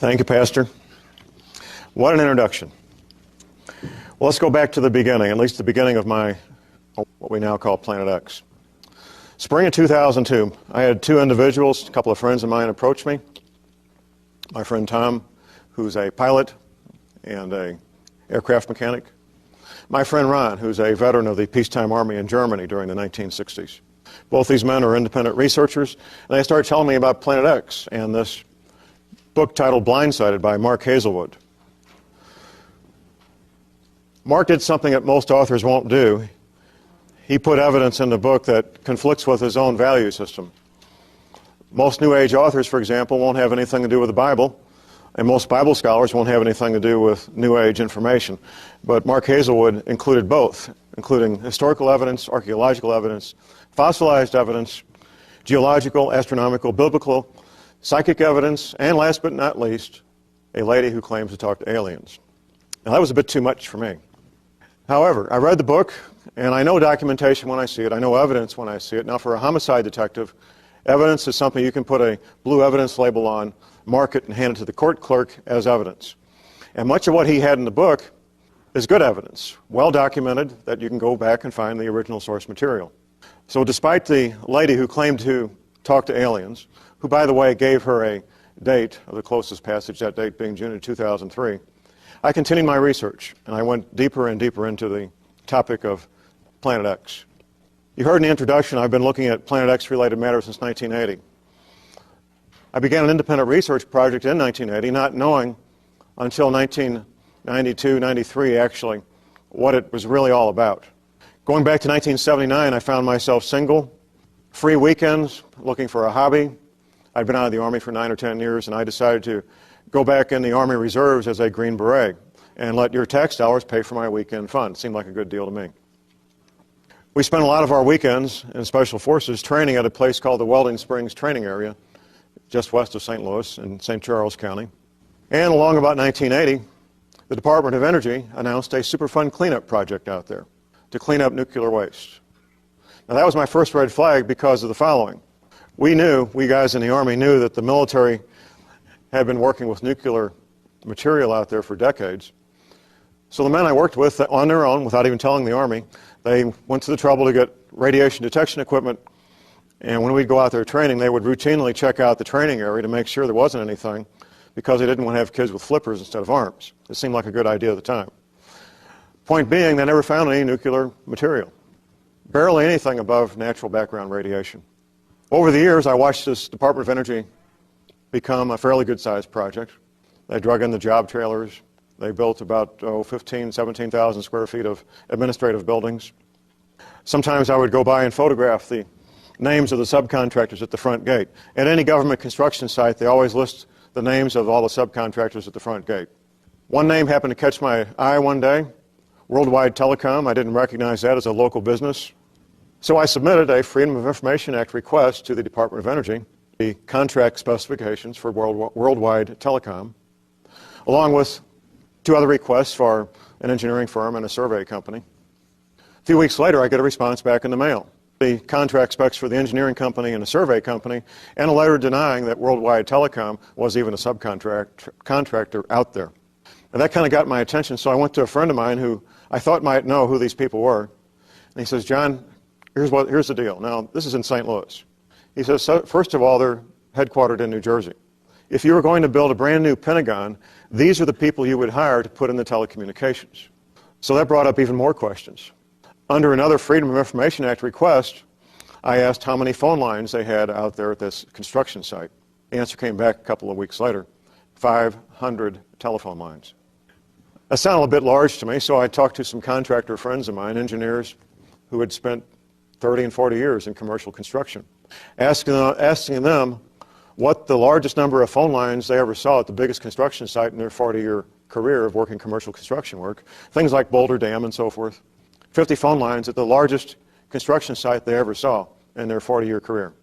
Thank you, Pastor. What an introduction. Well, let's go back to the beginning, at least the beginning of my, what we now call Planet X. Spring of 2002, I had two individuals, a couple of friends of mine approach me. My friend Tom, who's a pilot and an aircraft mechanic. My friend Ron, who's a veteran of the peacetime army in Germany during the 1960s. Both these men are independent researchers, and they started telling me about Planet X and this book titled Blindsided by Mark Hazelwood. Mark did something that most authors won't do. He put evidence in the book that conflicts with his own value system. Most New Age authors, for example, won't have anything to do with the Bible, and most Bible scholars won't have anything to do with New Age information. But Mark Hazelwood included both, including historical evidence, archaeological evidence, fossilized evidence, geological, astronomical, biblical, psychic evidence, and last but not least, a lady who claims to talk to aliens. Now, that was a bit too much for me. However, I read the book, and I know documentation when I see it. I know evidence when I see it. Now, for a homicide detective, evidence is something you can put a blue evidence label on, mark it, and hand it to the court clerk as evidence. And much of what he had in the book is good evidence, well documented, that you can go back and find the original source material. So despite the lady who claimed to talk to aliens, who, by the way, gave her a date of the closest passage, that date being June of 2003, I continued my research, and I went deeper and deeper into the topic of Planet X. You heard in the introduction, I've been looking at Planet X-related matters since 1980. I began an independent research project in 1980, not knowing until 1992, 93, actually, what it was really all about. Going back to 1979, I found myself single, free weekends, looking for a hobby. I'd been out of the Army for 9 or 10 years, and I decided to go back in the Army Reserves as a Green Beret and let your tax dollars pay for my weekend fun. It seemed like a good deal to me. We spent a lot of our weekends in Special Forces training at a place called the Welding Springs Training Area, just west of St. Louis in St. Charles County. And along about 1980, the Department of Energy announced a Superfund cleanup project out there to clean up nuclear waste. Now, that was my first red flag because of the following. We guys in the Army knew that the military had been working with nuclear material out there for decades. So the men I worked with, on their own, without even telling the Army, they went to the trouble to get radiation detection equipment, and when we'd go out there training, they would routinely check out the training area to make sure there wasn't anything, because they didn't want to have kids with flippers instead of arms. It seemed like a good idea at the time. Point being, they never found any nuclear material. Barely anything above natural background radiation. Over the years, I watched this Department of Energy become a fairly good-sized project. They drug in the job trailers. They built about 15,000, 17,000 square feet of administrative buildings. Sometimes I would go by and photograph the names of the subcontractors at the front gate. At any government construction site, they always list the names of all the subcontractors at the front gate. One name happened to catch my eye one day, Worldwide Telecom. I didn't recognize that as a local business. So I submitted a Freedom of Information Act request to the Department of Energy, the contract specifications for Worldwide Telecom, along with 2 other requests for an engineering firm and a survey company. A few weeks later, I get a response back in the mail. The contract specs for the engineering company and the survey company, and a letter denying that Worldwide Telecom was even a subcontractor out there. And that kind of got my attention, so I went to a friend of mine who I thought might know who these people were. And he says, John, here's the deal. Now, this is in St. Louis. He says, so, first of all, they're headquartered in New Jersey. If you were going to build a brand new Pentagon, these are the people you would hire to put in the telecommunications. So that brought up even more questions. Under another Freedom of Information Act request, I asked how many phone lines they had out there at this construction site. The answer came back a couple of weeks later, 500 telephone lines. That sounded a bit large to me, so I talked to some contractor friends of mine, engineers who had spent 30 and 40 years in commercial construction, asking them what the largest number of phone lines they ever saw at the biggest construction site in their 40-year career of working commercial construction work, things like Boulder Dam and so forth. 50 phone lines at the largest construction site they ever saw in their 40-year career.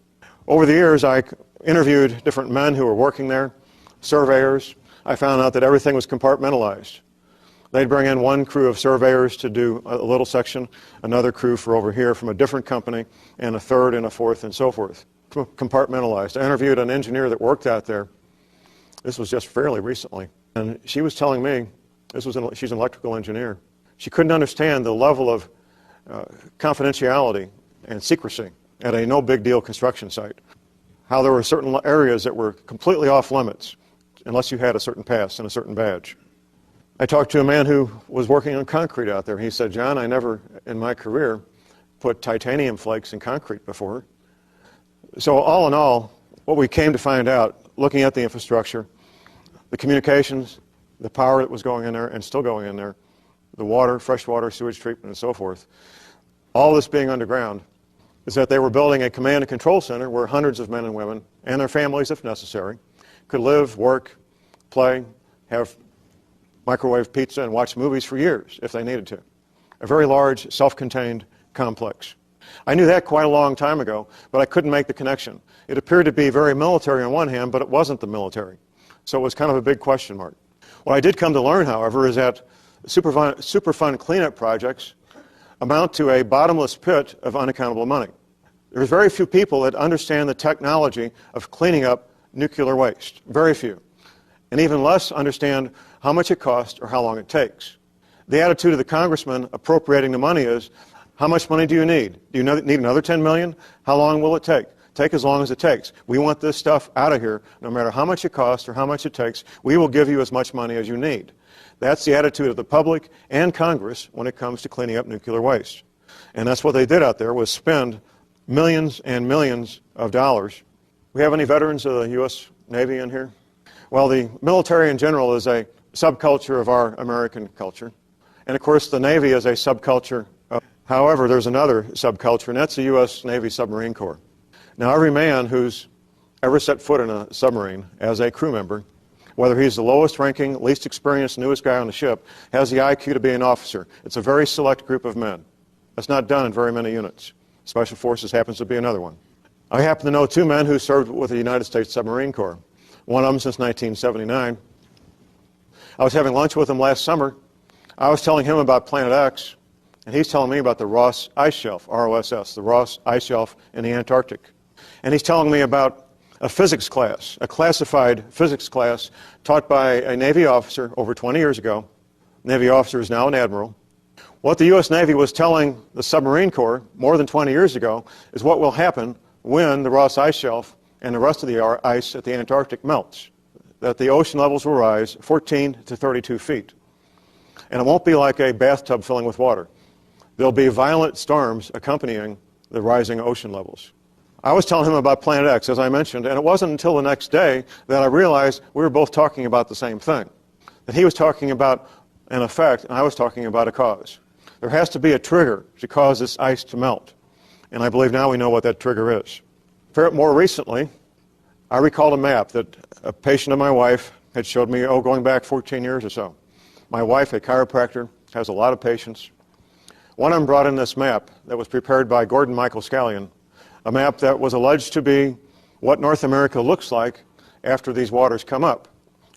Over the years, I interviewed different men who were working there, surveyors. I found out that everything was compartmentalized. They'd bring in one crew of surveyors to do a little section, another crew for over here from a different company, and a third and a fourth and so forth. Compartmentalized. I interviewed an engineer that worked out there This was just fairly recently. And she was telling me, she's an electrical engineer, she couldn't understand the level of confidentiality and secrecy at a no big deal construction site. How there were certain areas that were completely off limits unless you had a certain pass and a certain badge. I talked to a man who was working on concrete out there. He said, John, I never in my career put titanium flakes in concrete before. So all in all, what we came to find out, looking at the infrastructure, the communications, the power that was going in there and still going in there, the water, fresh water, sewage treatment, and so forth, all this being underground, is that they were building a command and control center where hundreds of men and women, and their families if necessary, could live, work, play, have microwave pizza, and watch movies for years if they needed to. A very large, self-contained complex. I knew that quite a long time ago, but I couldn't make the connection. It appeared to be very military on one hand, but it wasn't the military. So it was kind of a big question mark. What I did come to learn, however, is that Superfund cleanup projects amount to a bottomless pit of unaccountable money. There's very few people that understand the technology of cleaning up nuclear waste. Very few. And even less understand how much it costs or how long it takes. The attitude of the congressman appropriating the money is, how much money do you need? Do you need another 10 million? How long will it take? Take as long as it takes. We want this stuff out of here. No matter how much it costs or how much it takes, we will give you as much money as you need. That's the attitude of the public and Congress when it comes to cleaning up nuclear waste. And that's what they did out there, was spend millions and millions of dollars. We have any veterans of the U.S. Navy in here? Well, the military in general is a subculture of our American culture. And of course, the Navy is a subculture. However, there's another subculture, and that's the U.S. Navy Submarine Corps. Now, every man who's ever set foot in a submarine as a crew member, whether he's the lowest ranking, least experienced, newest guy on the ship, has the IQ to be an officer. It's a very select group of men. That's not done in very many units. Special Forces happens to be another one. I happen to know two men who served with the United States Submarine Corps. One of them since 1979. I was having lunch with him last summer. I was telling him about Planet X, and he's telling me about the Ross Ice Shelf, ROSS, the Ross Ice Shelf in the Antarctic. And he's telling me about a physics class, a classified physics class taught by a Navy officer over 20 years ago. The Navy officer is now an admiral. What the U.S. Navy was telling the Submarine Corps more than 20 years ago is what will happen when the Ross Ice Shelf and the rest of the ice at the Antarctic melts, that the ocean levels will rise 14 to 32 feet. And it won't be like a bathtub filling with water. There'll be violent storms accompanying the rising ocean levels. I was telling him about Planet X, as I mentioned, and it wasn't until the next day that I realized we were both talking about the same thing. That he was talking about an effect, and I was talking about a cause. There has to be a trigger to cause this ice to melt. And I believe now we know what that trigger is. More recently, I recalled a map that a patient of my wife had showed me, going back 14 years or so. My wife, a chiropractor, has a lot of patients. One of them brought in this map that was prepared by Gordon Michael Scallion, a map that was alleged to be what North America looks like after these waters come up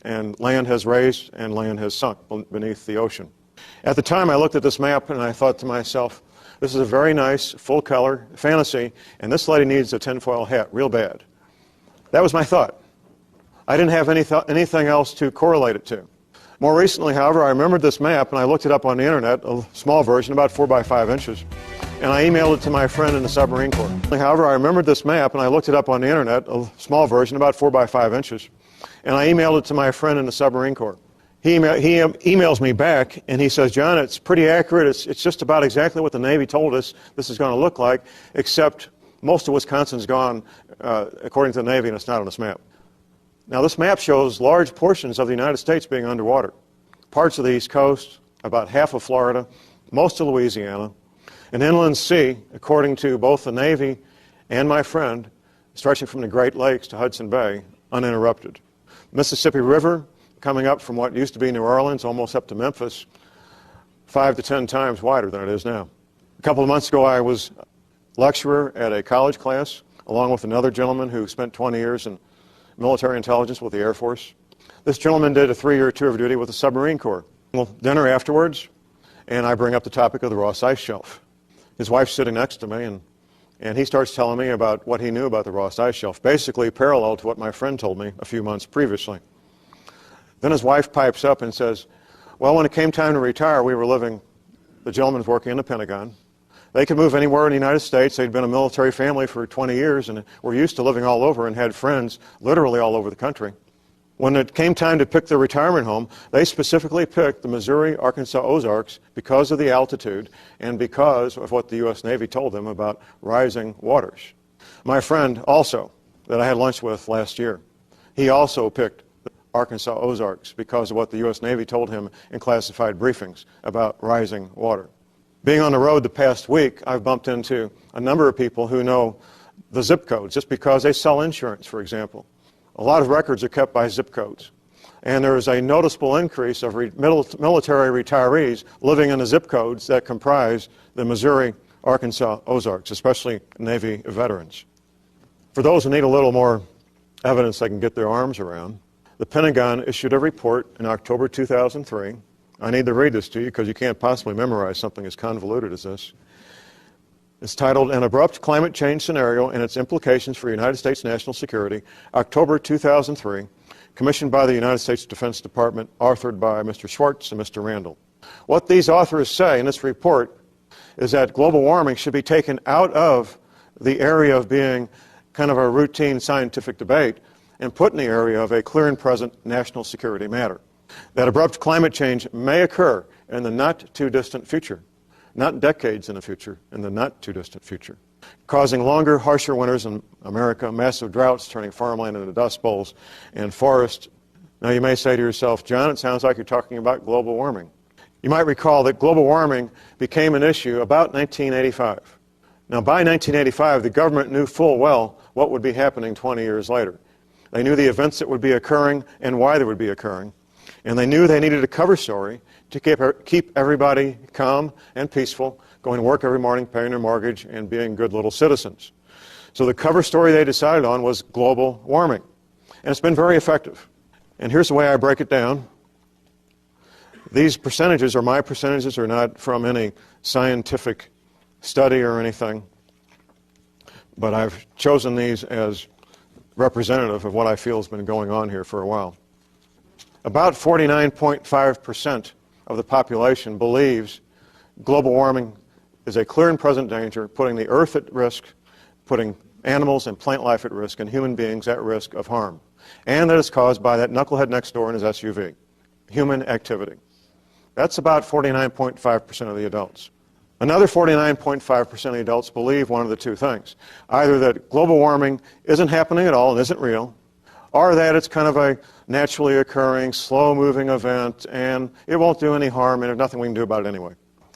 and land has raised and land has sunk beneath the ocean. At the time, I looked at this map and I thought to myself, this is a very nice, full-color fantasy, and this lady needs a tinfoil hat real bad. That was my thought. I didn't have anything else to correlate it to. More recently, however, I remembered this map, and I looked it up on the internet, a small version, about 4 by 5 inches, and I emailed it to my friend in the Submarine Corps. However, I remembered this map, and I looked it up on the internet, a small version, about 4 by 5 inches, and I emailed it to my friend in the Submarine Corps. He emails me back, and he says, John, it's pretty accurate. It's just about exactly what the Navy told us this is going to look like, except most of Wisconsin's gone, according to the Navy, and it's not on this map. Now, this map shows large portions of the United States being underwater. Parts of the East Coast, about half of Florida, most of Louisiana, an inland sea, according to both the Navy and my friend, stretching from the Great Lakes to Hudson Bay, uninterrupted. Mississippi River, coming up from what used to be New Orleans, almost up to Memphis, 5 to 10 times wider than it is now. A couple of months ago, I was a lecturer at a college class, along with another gentleman who spent 20 years in military intelligence with the Air Force. This gentleman did a 3-year tour of duty with the Submarine Corps. Well, dinner afterwards, and I bring up the topic of the Ross Ice Shelf. His wife's sitting next to me, and he starts telling me about what he knew about the Ross Ice Shelf, basically parallel to what my friend told me a few months previously. Then his wife pipes up and says, well, when it came time to retire, the gentleman was working in the Pentagon. They could move anywhere in the United States. They'd been a military family for 20 years and were used to living all over and had friends literally all over the country. When it came time to pick their retirement home, they specifically picked the Missouri, Arkansas Ozarks because of the altitude and because of what the U.S. Navy told them about rising waters. My friend also, that I had lunch with last year, he also picked the Arkansas Ozarks because of what the U.S. Navy told him in classified briefings about rising water. Being on the road the past week, I've bumped into a number of people who know the zip codes just because they sell insurance, for example. A lot of records are kept by zip codes. And there is a noticeable increase of military retirees living in the zip codes that comprise the Missouri, Arkansas Ozarks, especially Navy veterans. For those who need a little more evidence they can get their arms around, the Pentagon issued a report in October 2003. I need to read this to you because you can't possibly memorize something as convoluted as this. It's titled, An Abrupt Climate Change Scenario and Its Implications for United States National Security, October 2003, commissioned by the United States Defense Department, authored by Mr. Schwartz and Mr. Randall. What these authors say in this report is that global warming should be taken out of the area of being kind of a routine scientific debate and put in the area of a clear and present national security matter. That abrupt climate change may occur in the not-too-distant future. Not decades in the future, in the not-too-distant future, causing longer, harsher winters in America, massive droughts turning farmland into dust bowls, and forest. Now you may say to yourself, John, it sounds like you're talking about global warming. You might recall that global warming became an issue about 1985. Now by 1985, the government knew full well what would be happening 20 years later. They knew the events that would be occurring and why they would be occurring. And they knew they needed a cover story to keep everybody calm and peaceful, going to work every morning, paying their mortgage, and being good little citizens. So the cover story they decided on was global warming. And it's been very effective. And here's the way I break it down. These percentages, or my percentages, are not from any scientific study or anything, but I've chosen these as representative of what I feel has been going on here for a while. About 49.5% of the population believes global warming is a clear and present danger, putting the earth at risk, putting animals and plant life at risk, and human beings at risk of harm. And that is caused by that knucklehead next door in his SUV, human activity. That's about 49.5% of the adults. Another 49.5% of the adults believe one of the two things. Either that global warming isn't happening at all and isn't real, or that it's kind of a naturally occurring, slow-moving event, and it won't do any harm, and there's nothing we can do about it anyway.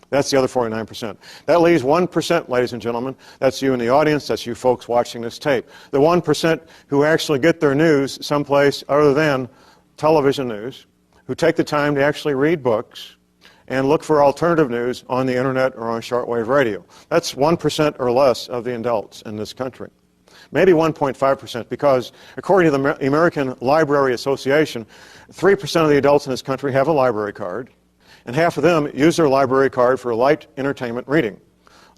That's the other 49%. That leaves 1%, ladies and gentlemen. That's you in the audience. That's you folks watching this tape. The 1% who actually get their news someplace other than television news, who take the time to actually read books and look for alternative news on the internet or on shortwave radio. That's 1% or less of the adults in this country. Maybe 1.5%, because according to the American Library Association, 3% of the adults in this country have a library card, and half of them use their library card for light entertainment reading,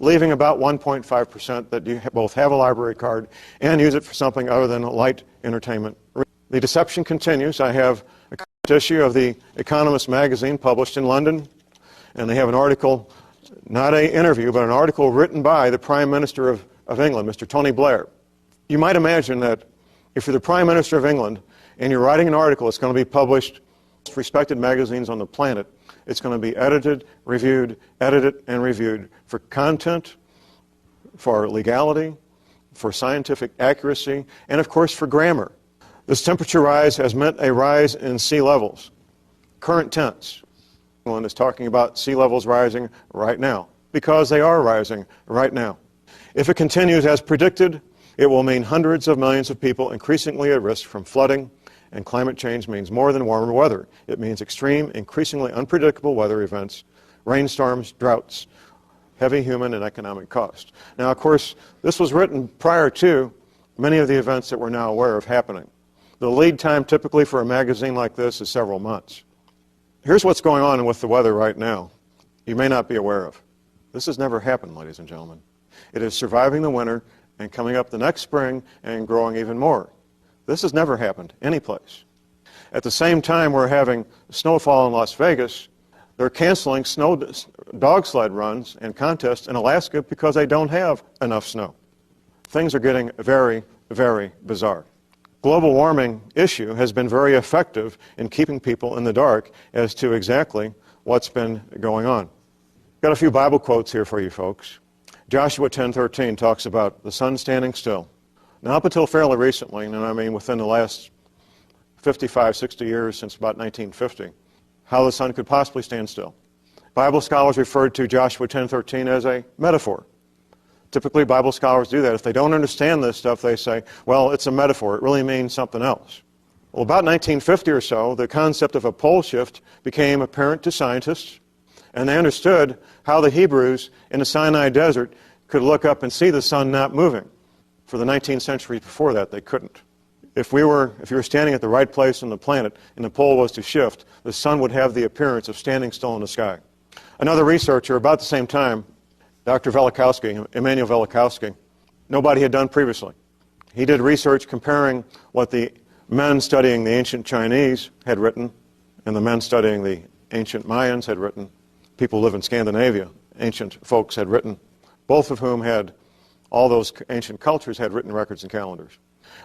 leaving about 1.5% that both have a library card and use it for something other than light entertainment reading. The deception continues. I have a current issue of The Economist magazine published in London, and they have an article, not an interview, but an article written by the Prime Minister of England, Mr. Tony Blair. You might imagine that if you're the Prime Minister of England and you're writing an article that's going to be published in the most respected magazines on the planet, it's going to be edited, and reviewed for content, for legality, for scientific accuracy, and of course for grammar. This temperature rise has meant a rise in sea levels. Current tense. One is talking about sea levels rising right now, because they are rising right now. If it continues as predicted, it will mean hundreds of millions of people increasingly at risk from flooding, and climate change means more than warmer weather. It means extreme, increasingly unpredictable weather events, rainstorms, droughts, heavy human and economic cost. Now, of course, this was written prior to many of the events that we're now aware of happening. The lead time typically for a magazine like this is several months. Here's what's going on with the weather right now. You may not be aware of. This has never happened, ladies and gentlemen. It is surviving the winter and coming up the next spring and growing even more. This has never happened anyplace. At the same time we're having snowfall in Las Vegas, they're canceling dog sled runs and contests in Alaska because they don't have enough snow. Things are getting very, very bizarre. Global warming issue has been very effective in keeping people in the dark as to exactly what's been going on. Got a few Bible quotes here for you folks. Joshua 10:13 talks about the sun standing still. Now up until fairly recently, and I mean within the last 55, 60 years since about 1950, how the sun could possibly stand still. Bible scholars referred to Joshua 10:13 as a metaphor. Typically, Bible scholars do that. If they don't understand this stuff, they say, well, it's a metaphor. It really means something else. Well, about 1950 or so, the concept of a pole shift became apparent to scientists, and they understood how the Hebrews in the Sinai desert could look up and see the sun not moving. For the 19th century before that, they couldn't. If you were standing at the right place on the planet and the pole was to shift, the sun would have the appearance of standing still in the sky. Another researcher, about the same time, Dr. Velikovsky, Emmanuel Velikovsky, nobody had done previously. He did research comparing what the men studying the ancient Chinese had written and the men studying the ancient Mayans had written. People who live in Scandinavia, ancient folks had written, both of whom had, all those ancient cultures had written records and calendars.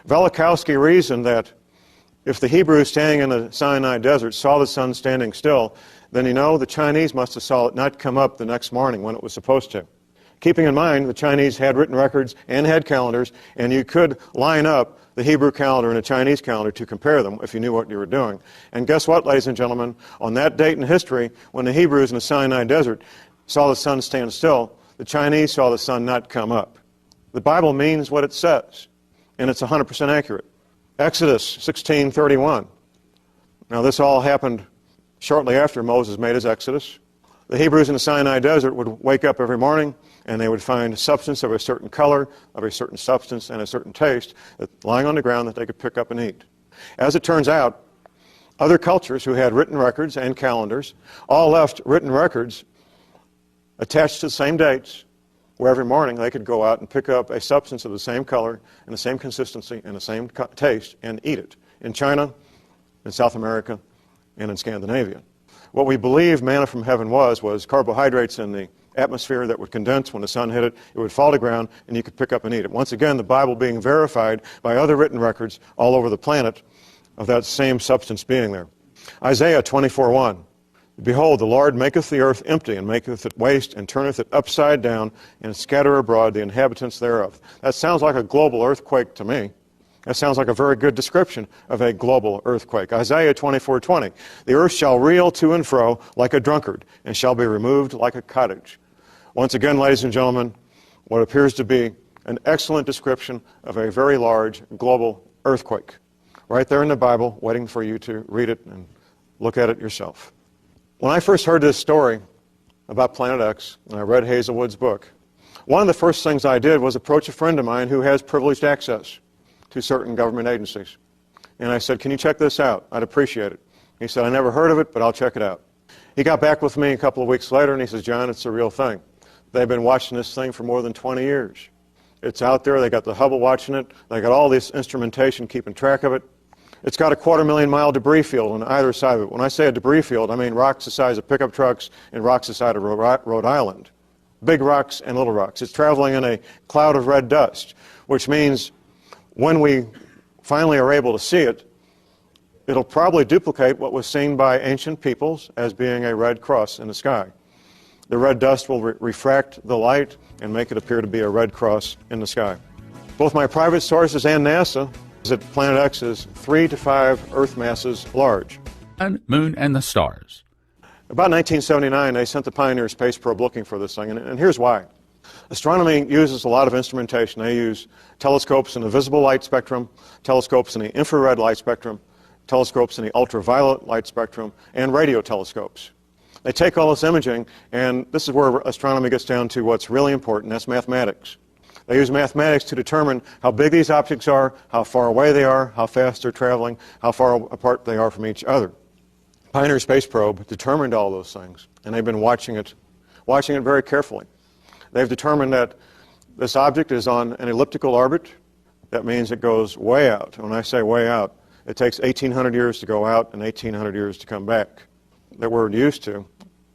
Velikovsky reasoned that if the Hebrews standing in the Sinai desert saw the sun standing still, then the Chinese must have saw it not come up the next morning when it was supposed to. Keeping in mind the Chinese had written records and had calendars, and you could line up the Hebrew calendar and the Chinese calendar to compare them if you knew what you were doing. And guess what, ladies and gentlemen? On that date in history, when the Hebrews in the Sinai desert saw the sun stand still, the Chinese saw the sun not come up. The Bible means what it says, and it's 100% accurate. Exodus 16:31. Now this all happened shortly after Moses made his exodus. The Hebrews in the Sinai desert would wake up every morning and they would find substance of a certain color, of a certain substance, and a certain taste lying on the ground that they could pick up and eat. As it turns out, other cultures who had written records and calendars all left written records attached to the same dates, where every morning they could go out and pick up a substance of the same color and the same consistency and the same taste and eat it in China, in South America, and in Scandinavia. What we believe manna from heaven was carbohydrates in the atmosphere that would condense when the sun hit it. It would fall to ground, and you could pick up and eat it. Once again, the Bible being verified by other written records all over the planet of that same substance being there. Isaiah 24:1. Behold, the Lord maketh the earth empty, and maketh it waste, and turneth it upside down, and scatter abroad the inhabitants thereof. That sounds like a global earthquake to me. That sounds like a very good description of a global earthquake. Isaiah 24:20. The earth shall reel to and fro like a drunkard, and shall be removed like a cottage. Once again, ladies and gentlemen, what appears to be an excellent description of a very large global earthquake. Right there in the Bible, waiting for you to read it and look at it yourself. When I first heard this story about Planet X, and I read Hazelwood's book, one of the first things I did was approach a friend of mine who has privileged access to certain government agencies. And I said, can you check this out? I'd appreciate it. He said, I never heard of it, but I'll check it out. He got back with me a couple of weeks later, and he says, John, it's a real thing. They've been watching this thing for more than 20 years. It's out there. They got the Hubble watching it. They got all this instrumentation keeping track of it. It's got a 250,000-mile debris field on either side of it. When I say a debris field, I mean rocks the size of pickup trucks and rocks the size of Rhode Island. Big rocks and little rocks. It's traveling in a cloud of red dust, which means when we finally are able to see it, it'll probably duplicate what was seen by ancient peoples as being a red cross in the sky. The red dust will refract the light and make it appear to be a red cross in the sky. Both my private sources and NASA that Planet X is 3 to 5 Earth masses large. And Moon and the Stars. About 1979, they sent the Pioneer space probe looking for this thing, and here's why. Astronomy uses a lot of instrumentation. They use telescopes in the visible light spectrum, telescopes in the infrared light spectrum, telescopes in the ultraviolet light spectrum, and radio telescopes. They take all this imaging, and this is where astronomy gets down to what's really important, that's mathematics. They use mathematics to determine how big these objects are, how far away they are, how fast they're traveling, how far apart they are from each other. Pioneer space probe determined all those things, and they've been watching it very carefully. They've determined that this object is on an elliptical orbit. That means it goes way out. When I say way out, It takes 1,800 years to go out and 1,800 years to come back that we're used to,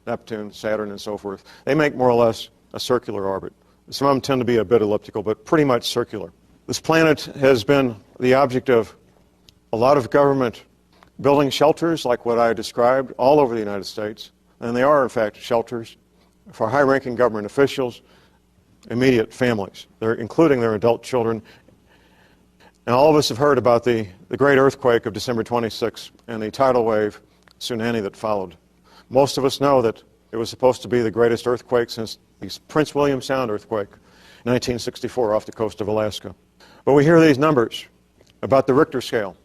Neptune, Saturn, and so forth. They make more or less a circular orbit. Some of them tend to be a bit elliptical, but pretty much circular. This planet has been the object of a lot of government building shelters, like what I described, all over the United States. And they are, in fact, shelters for high-ranking government officials, immediate families, including their adult children. And all of us have heard about the great earthquake of December 26 and the tidal wave tsunami that followed. Most of us know that it was supposed to be the greatest earthquake since the Prince William Sound earthquake in 1964 off the coast of Alaska. But we hear these numbers about the Richter scale.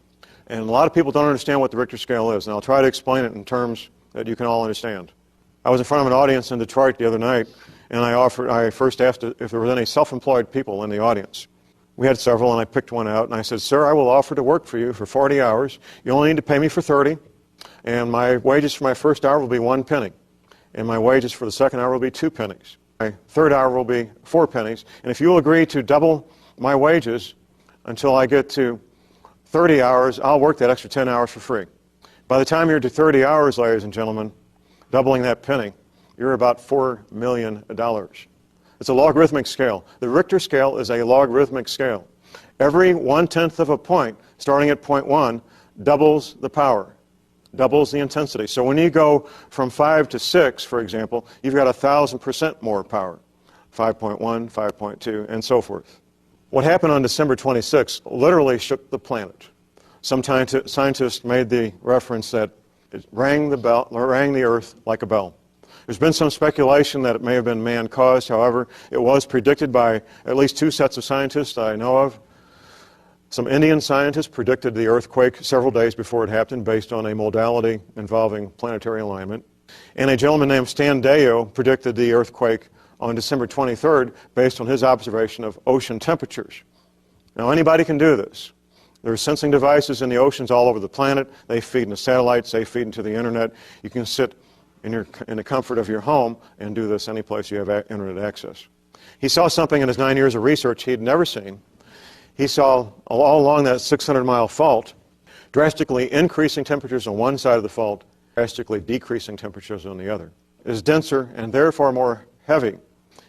And a lot of people don't understand what the Richter scale is, and I'll try to explain it in terms that you can all understand. I was in front of an audience in Detroit the other night, and I first asked if there were any self-employed people in the audience. We had several, and I picked one out, and I said, "Sir, I will offer to work for you for 40 hours. You only need to pay me for 30, and my wages for my first hour will be 1 penny, and my wages for the second hour will be 2 pennies. My third hour will be 4 pennies, and if you will agree to double my wages until I get to 30 hours, I'll work that extra 10 hours for free." By the time you're to 30 hours, ladies and gentlemen, doubling that penny, you're about $4 million. It's a logarithmic scale. The Richter scale is a logarithmic scale. Every 1/10 of a point, starting at point 1, doubles the power, doubles the intensity. So when you go from 5 to 6, for example, you've got 1,000% more power. 5.1, 5.2, and so forth. What happened on December 26 literally shook the planet. Some scientists made the reference that it rang the earth like a bell. There's been some speculation that it may have been man-caused. However, it was predicted by at least 2 sets of scientists I know of. Some Indian scientists predicted the earthquake several days before it happened based on a modality involving planetary alignment. And a gentleman named Stan Deyo predicted the earthquake on December 23rd based on his observation of ocean temperatures. Now, anybody can do this. There are sensing devices in the oceans all over the planet. They feed into satellites. They feed into the internet. You can sit in the comfort of your home and do this any place you have internet access. He saw something in his 9 years of research he had never seen. He saw all along that 600-mile fault drastically increasing temperatures on one side of the fault, drastically decreasing temperatures on the other. It is denser and therefore more heavy.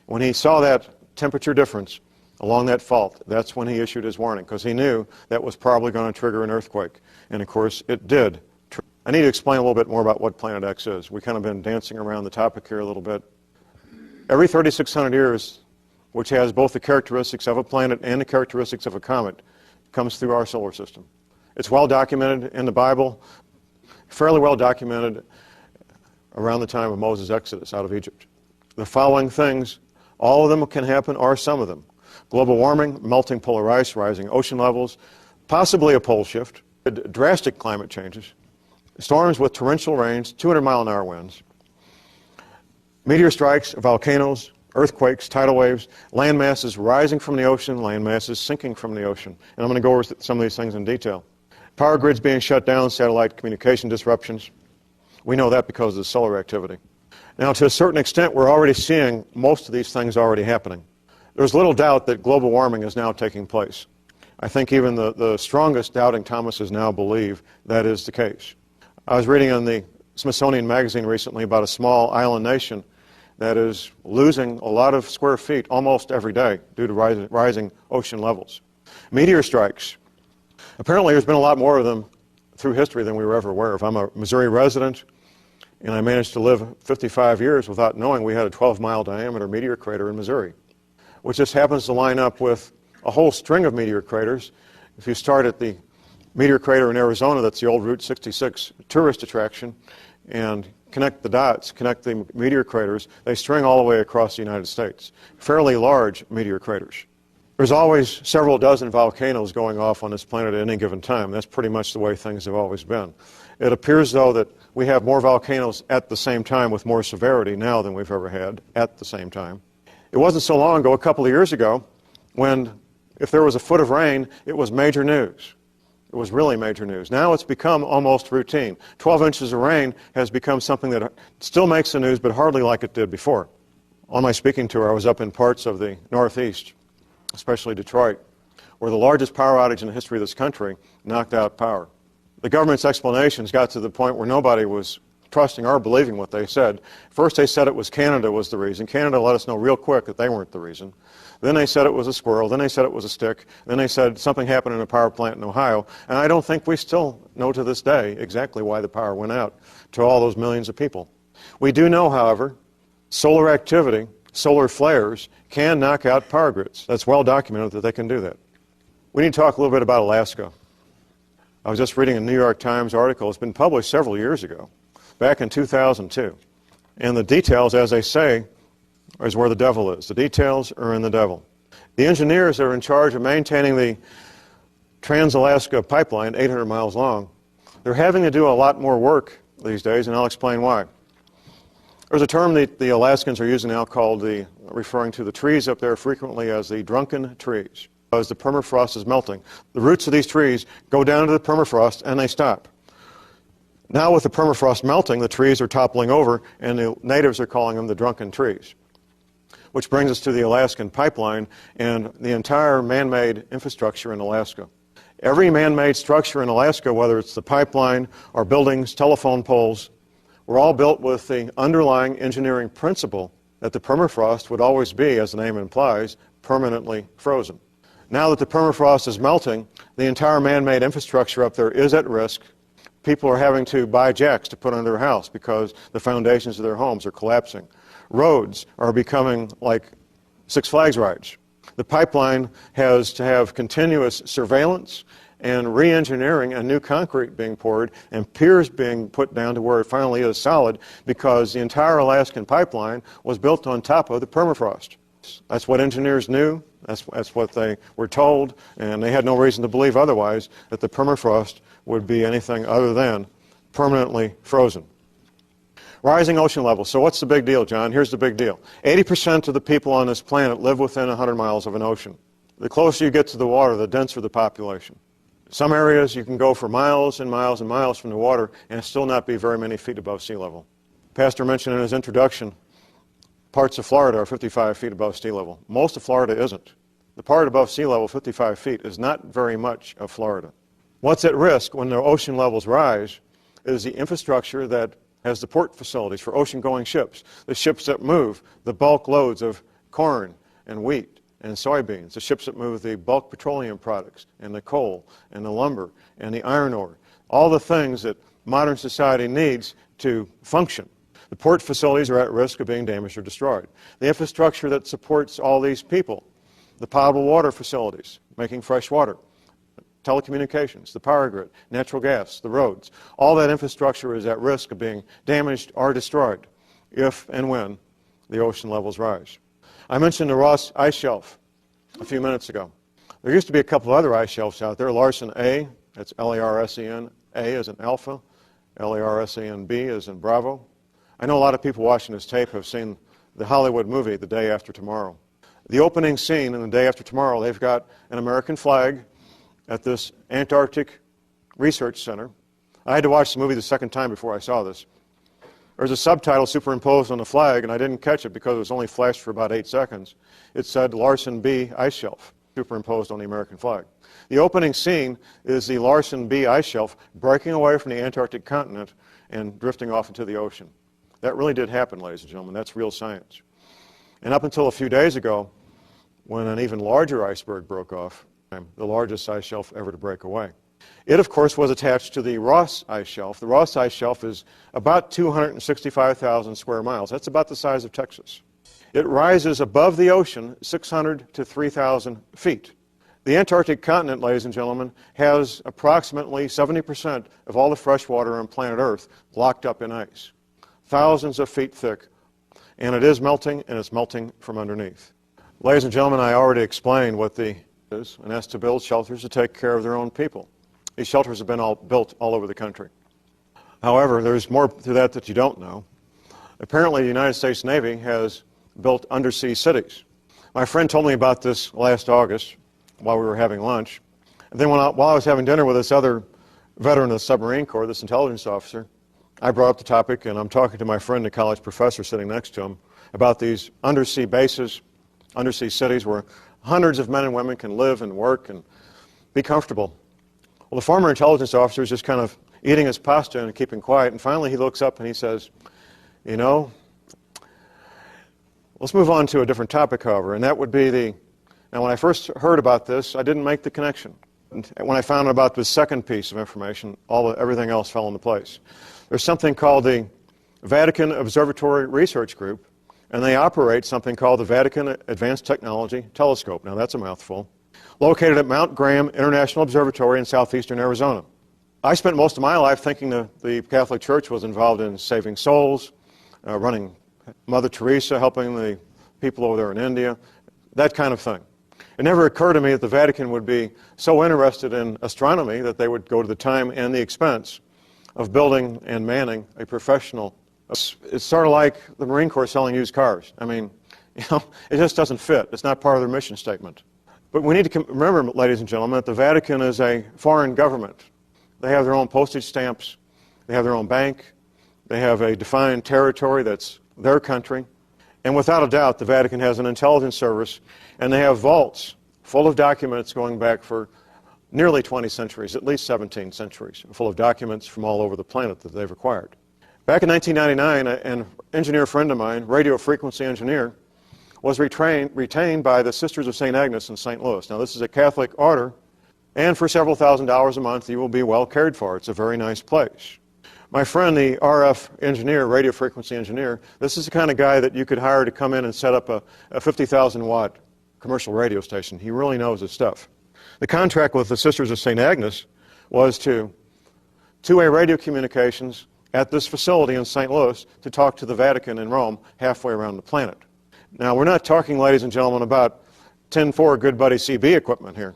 When he saw that temperature difference along that fault, that's when he issued his warning, because he knew that was probably going to trigger an earthquake. And of course, it did. I need to explain a little bit more about what Planet X is. We've kind of been dancing around the topic here a little bit. Every 3,600 years, which has both the characteristics of a planet and the characteristics of a comet, comes through our solar system. It's well documented in the Bible, fairly well documented around the time of Moses' exodus out of Egypt. The following things, all of them can happen, or some of them. Global warming, melting polar ice, rising ocean levels, possibly a pole shift, drastic climate changes, storms with torrential rains, 200-mile-an-hour winds, meteor strikes, volcanoes, earthquakes, tidal waves, land masses rising from the ocean, land masses sinking from the ocean. And I'm going to go over some of these things in detail. Power grids being shut down, satellite communication disruptions. We know that because of the solar activity. Now, to a certain extent, we're already seeing most of these things already happening. There's little doubt that global warming is now taking place. I think even the strongest doubting Thomases now believe that is the case. I was reading in the Smithsonian Magazine recently about a small island nation that is losing a lot of square feet almost every day due to rising ocean levels. Meteor strikes. Apparently there's been a lot more of them through history than we were ever aware of. I'm a Missouri resident, and I managed to live 55 years without knowing we had a 12-mile diameter meteor crater in Missouri, which just happens to line up with a whole string of meteor craters. If you start at the meteor crater in Arizona, that's the old Route 66 tourist attraction, and connect the dots, connect the meteor craters, they string all the way across the United States. Fairly large meteor craters. There's always several dozen volcanoes going off on this planet at any given time. That's pretty much the way things have always been. It appears, though, that we have more volcanoes at the same time with more severity now than we've ever had at the same time. It wasn't so long ago, a couple of years ago, when if there was a foot of rain, it was major news. It was really major news. Now it's become almost routine. 12 inches of rain has become something that still makes the news, but hardly like it did before. On my speaking tour, I was up in parts of the Northeast, especially Detroit, where the largest power outage in the history of this country knocked out power. The government's explanations got to the point where nobody was trusting or believing what they said. First they said it was Canada was the reason. Canada let us know real quick that they weren't the reason. Then they said it was a squirrel. Then they said it was a stick. Then they said something happened in a power plant in Ohio. And I don't think we still know to this day exactly why the power went out to all those millions of people. We do know, however, solar activity, solar flares, can knock out power grids. That's well documented that they can do that. We need to talk a little bit about Alaska. I was just reading a New York Times article. It's been published several years ago, back in 2002. And the details, as they say, is where the devil is. The details are in the devil. The engineers that are in charge of maintaining the Trans-Alaska pipeline, 800 miles long, they're having to do a lot more work these days, and I'll explain why. There's a term that the Alaskans are using now called referring to the trees up there frequently as the drunken trees. As the permafrost is melting, the roots of these trees go down to the permafrost and they stop. Now with the permafrost melting, the trees are toppling over, and the natives are calling them the drunken trees. Which brings us to the Alaskan pipeline and the entire man-made infrastructure in Alaska. Every man-made structure in Alaska, whether it's the pipeline or buildings, telephone poles, were all built with the underlying engineering principle that the permafrost would always be, as the name implies, permanently frozen. Now that the permafrost is melting, the entire man-made infrastructure up there is at risk. People are having to buy jacks to put under their house because the foundations of their homes are collapsing. Roads are becoming like Six Flags rides. The pipeline has to have continuous surveillance and re-engineering and new concrete being poured and piers being put down to where it finally is solid because the entire Alaskan pipeline was built on top of the permafrost. That's what engineers knew, that's what they were told, and they had no reason to believe otherwise, that the permafrost would be anything other than permanently frozen. Rising ocean levels. So what's the big deal, John? Here's the big deal. 80% of the people on this planet live within 100 miles of an ocean. The closer you get to the water, the denser the population. Some areas you can go for miles and miles and miles from the water and still not be very many feet above sea level. Pastor mentioned in his introduction, parts of Florida are 55 feet above sea level. Most of Florida isn't. The part above sea level, 55 feet, is not very much of Florida. What's at risk when the ocean levels rise is the infrastructure that has the port facilities for ocean-going ships, the ships that move the bulk loads of corn and wheat and soybeans, the ships that move the bulk petroleum products and the coal and the lumber and the iron ore, all the things that modern society needs to function. The port facilities are at risk of being damaged or destroyed. The infrastructure that supports all these people, the potable water facilities, making fresh water, telecommunications, the power grid, natural gas, the roads, all that infrastructure is at risk of being damaged or destroyed if and when the ocean levels rise. I mentioned the Ross Ice Shelf a few minutes ago. There used to be a couple of other ice shelves out there. Larsen A, that's L-A-R-S-E-N, A as in Alpha, L-A-R-S-E-N-B as in Bravo. I know a lot of people watching this tape have seen the Hollywood movie, The Day After Tomorrow. The opening scene in The Day After Tomorrow, they've got an American flag at this Antarctic research center. I had to watch the movie the second time before I saw this. There's a subtitle superimposed on the flag, and I didn't catch it because it was only flashed for about 8 seconds. It said Larsen B Ice Shelf, superimposed on the American flag. The opening scene is the Larsen B Ice Shelf breaking away from the Antarctic continent and drifting off into the ocean. That really did happen, ladies and gentlemen. That's real science. And up until a few days ago, when an even larger iceberg broke off, the largest ice shelf ever to break away. It, of course, was attached to the Ross Ice Shelf. The Ross Ice Shelf is about 265,000 square miles. That's about the size of Texas. It rises above the ocean 600 to 3,000 feet. The Antarctic continent, ladies and gentlemen, has approximately 70% of all the fresh water on planet Earth locked up in ice. Thousands of feet thick. And it is melting, and it's melting from underneath. Ladies and gentlemen, I already explained what the is, and that's to build shelters to take care of their own people. These shelters have been built all over the country. However, there's more to that you don't know. Apparently, the United States Navy has built undersea cities. My friend told me about this last August while we were having lunch. And then while I was having dinner with this other veteran of the submarine corps, this intelligence officer, I brought up the topic, and I'm talking to my friend, the college professor sitting next to him, about these undersea bases, undersea cities where hundreds of men and women can live and work and be comfortable. Well, the former intelligence officer is just kind of eating his pasta and keeping quiet, and finally he looks up and he says, you know, let's move on to a different topic, however, and that would be now when I first heard about this, I didn't make the connection. And when I found out about this second piece of information, everything else fell into place. There's something called the Vatican Observatory Research Group, and they operate something called the Vatican Advanced Technology Telescope. Now that's a mouthful. Located at Mount Graham International Observatory in southeastern Arizona. I spent most of my life thinking the Catholic Church was involved in saving souls, running Mother Teresa, helping the people over there in India, that kind of thing. It never occurred to me that the Vatican would be so interested in astronomy that they would go to the time and the expense of building and manning a professional. It's sort of like the Marine Corps selling used cars. I mean, it just doesn't fit. It's not part of their mission statement. But we need to remember, ladies and gentlemen, that the Vatican is a foreign government. They have their own postage stamps. They have their own bank. They have a defined territory that's their country. And without a doubt, the Vatican has an intelligence service, and they have vaults full of documents going back for nearly 20 centuries, at least 17 centuries, full of documents from all over the planet that they've acquired. Back in 1999, an engineer friend of mine, radio frequency engineer, was retained by the Sisters of St. Agnes in St. Louis. Now, this is a Catholic order, and for several $1,000s a month, you will be well cared for. It's a very nice place. My friend, the RF engineer, radio frequency engineer, this is the kind of guy that you could hire to come in and set up a 50,000-watt commercial radio station. He really knows his stuff. The contract with the Sisters of St. Agnes was to two-way radio communications at this facility in St. Louis to talk to the Vatican in Rome halfway around the planet. Now, we're not talking, ladies and gentlemen, about 10-4 Good Buddy CB equipment here.